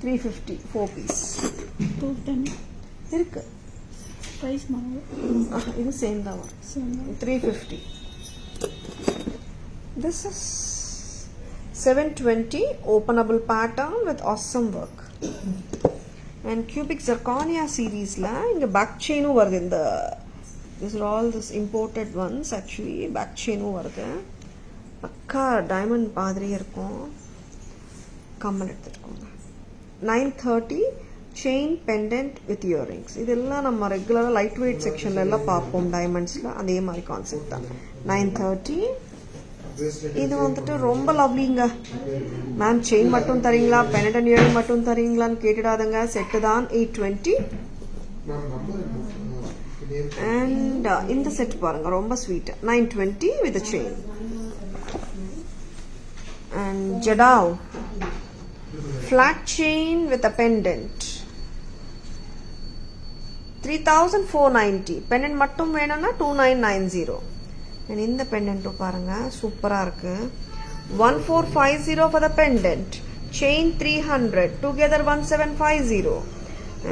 350 4 piece. 210 irukku. price மாறு. இது same தான். 350. This is 720 openable pattern with awesome work. And cubic zirconia series la inga back chain varudhu. In the these are all this imported ones. Actually back chain varudhu. Pakka diamond மாதிரி இருக்கும். கம்மல் எடுத்துக்கோங்க. 930 chain pendant with earrings. இதெல்லாம் நம்ம ரெகுலரா light weight செக்ஷன்ல எல்லாம் பார்ப்போம் டைமண்ட்ஸ்ல. அதே மாதிரி கான்செப்ட் தான். 930. இது வந்துட்டு ரொம்ப லவ்லிங்க. மேம் செயின் மட்டும் தரீங்களா, பெண்டன்ட் அண்ட் இயரிங் மட்டும் தரீங்களான்னு கேட்டுடாதங்க. செட்டு தான் 820. அண்ட் இந்த செட் பாருங்க, ரொம்ப sweet. 920 with a chain. And jadao flat chain with a pendant. 3490. pendant மட்டும் வேணும்னா 2990. and இந்த pendant பாருங்க சூப்பரா இருக்கு. 1450 for the pendant. chain 300, together 1750.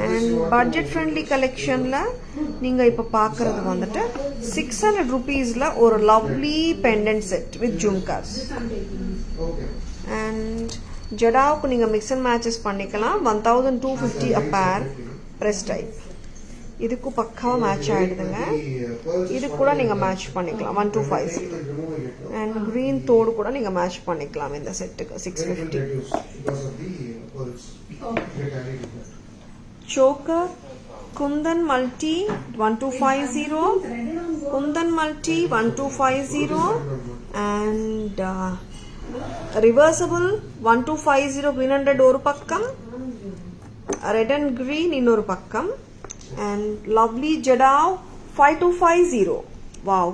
and budget friendly collectionல நீங்க இப்ப பார்க்கிறது வந்துட்டு 600 rupeesல ஒரு lovely pendant set with jhumkas. Okay. And ஜடாவுக்கு நீங்கள் மிக்ஸ் அண்ட் மேட்சஸ் பண்ணிக்கலாம். 1250 a pair ப்ரெஸ் டைப். இதுக்கும் பக்காவாக மேட்ச் ஆகிடுதுங்க. இது கூட நீங்கள் மேட்ச் பண்ணிக்கலாம் 1250. அண்ட் க்ரீன் தோடு கூட நீங்கள் மேட்ச் பண்ணிக்கலாம் இந்த செட்டுக்கு 650. Choker Kundan multi 1250, Kundan multi 1250 and reversible 1250 green and red ஒரு பக்கம், ரெட் அண்ட் green இன்னொரு பக்கம். And lovely Jadao 5250. Wow.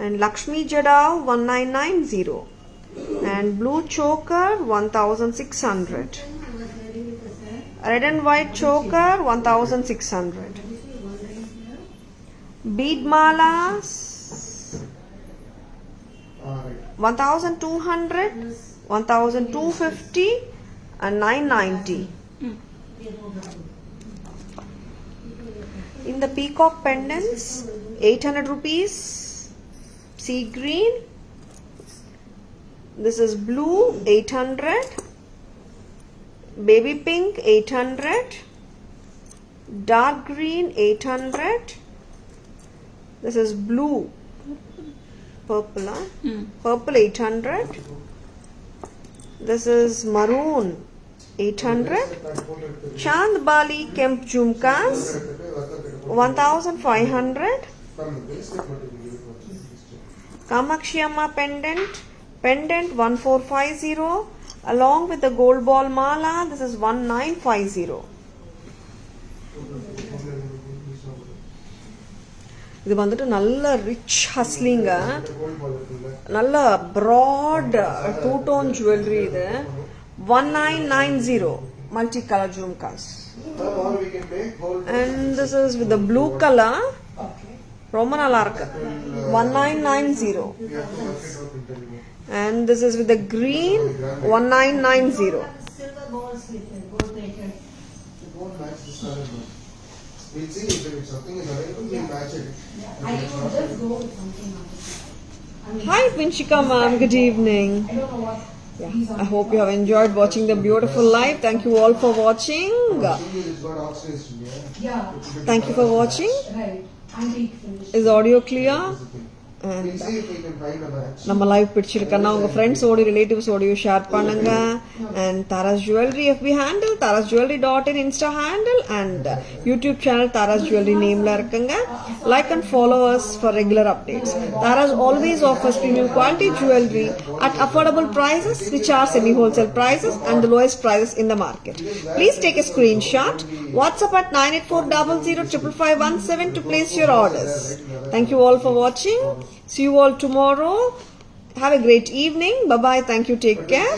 And Lakshmi Jadao 1990. And blue choker 1600. Red and white choker 1600. Bead malas 1200, 1250 and 990. In the peacock pendants 800 rupees, sea green, this is blue 800, baby pink 800, dark green 800, this is blue, purple, purple 800, this is maroon 800, Chand Bali Kemp Jhumkas 1500, Kamakshi Amma pendant 1450 along with the gold ball mala, this is 1950. இது வந்துட்டு நல்ல rich ஹஸ்லிங்க, நல்ல broad two tone jewellery. இது 1990 multicolor jhumkas. And this is with the blue color. ரொம்ப நல்லா இருக்கு 1990. And this is with the green 1990. Silver balls with gold plated. The gold match this color. We'll see if something is available, we'll match it. I would just go with something else. Hi Vinchika ma'am, good evening. I don't know what. I hope you have enjoyed watching the beautiful live. Thank you all for watching. It's got oxidation, Yeah. Thank you for watching. Right. I'm being finished. Is audio clear? We'll see if we can find a match. நம்ம live பிடிச்சிருக்கன்னா உங்க friends ஓடி relatives ஓடியும் share பண்ணுங்க. And Tara's jewellery FB handle, tarasjewelry.in insta handle and YouTube channel Tara's jewellery நேம்ல இருக்குங்க. Like and follow us for regular updates. Taras always offers premium quality jewelry at affordable prices which are semi wholesale prices and the lowest prices in the market. Please take a screenshot. WhatsApp at 9840055517 to place your orders. Thank you all for watching. See you all tomorrow. Have a great evening. Bye bye. Thank you. Take care.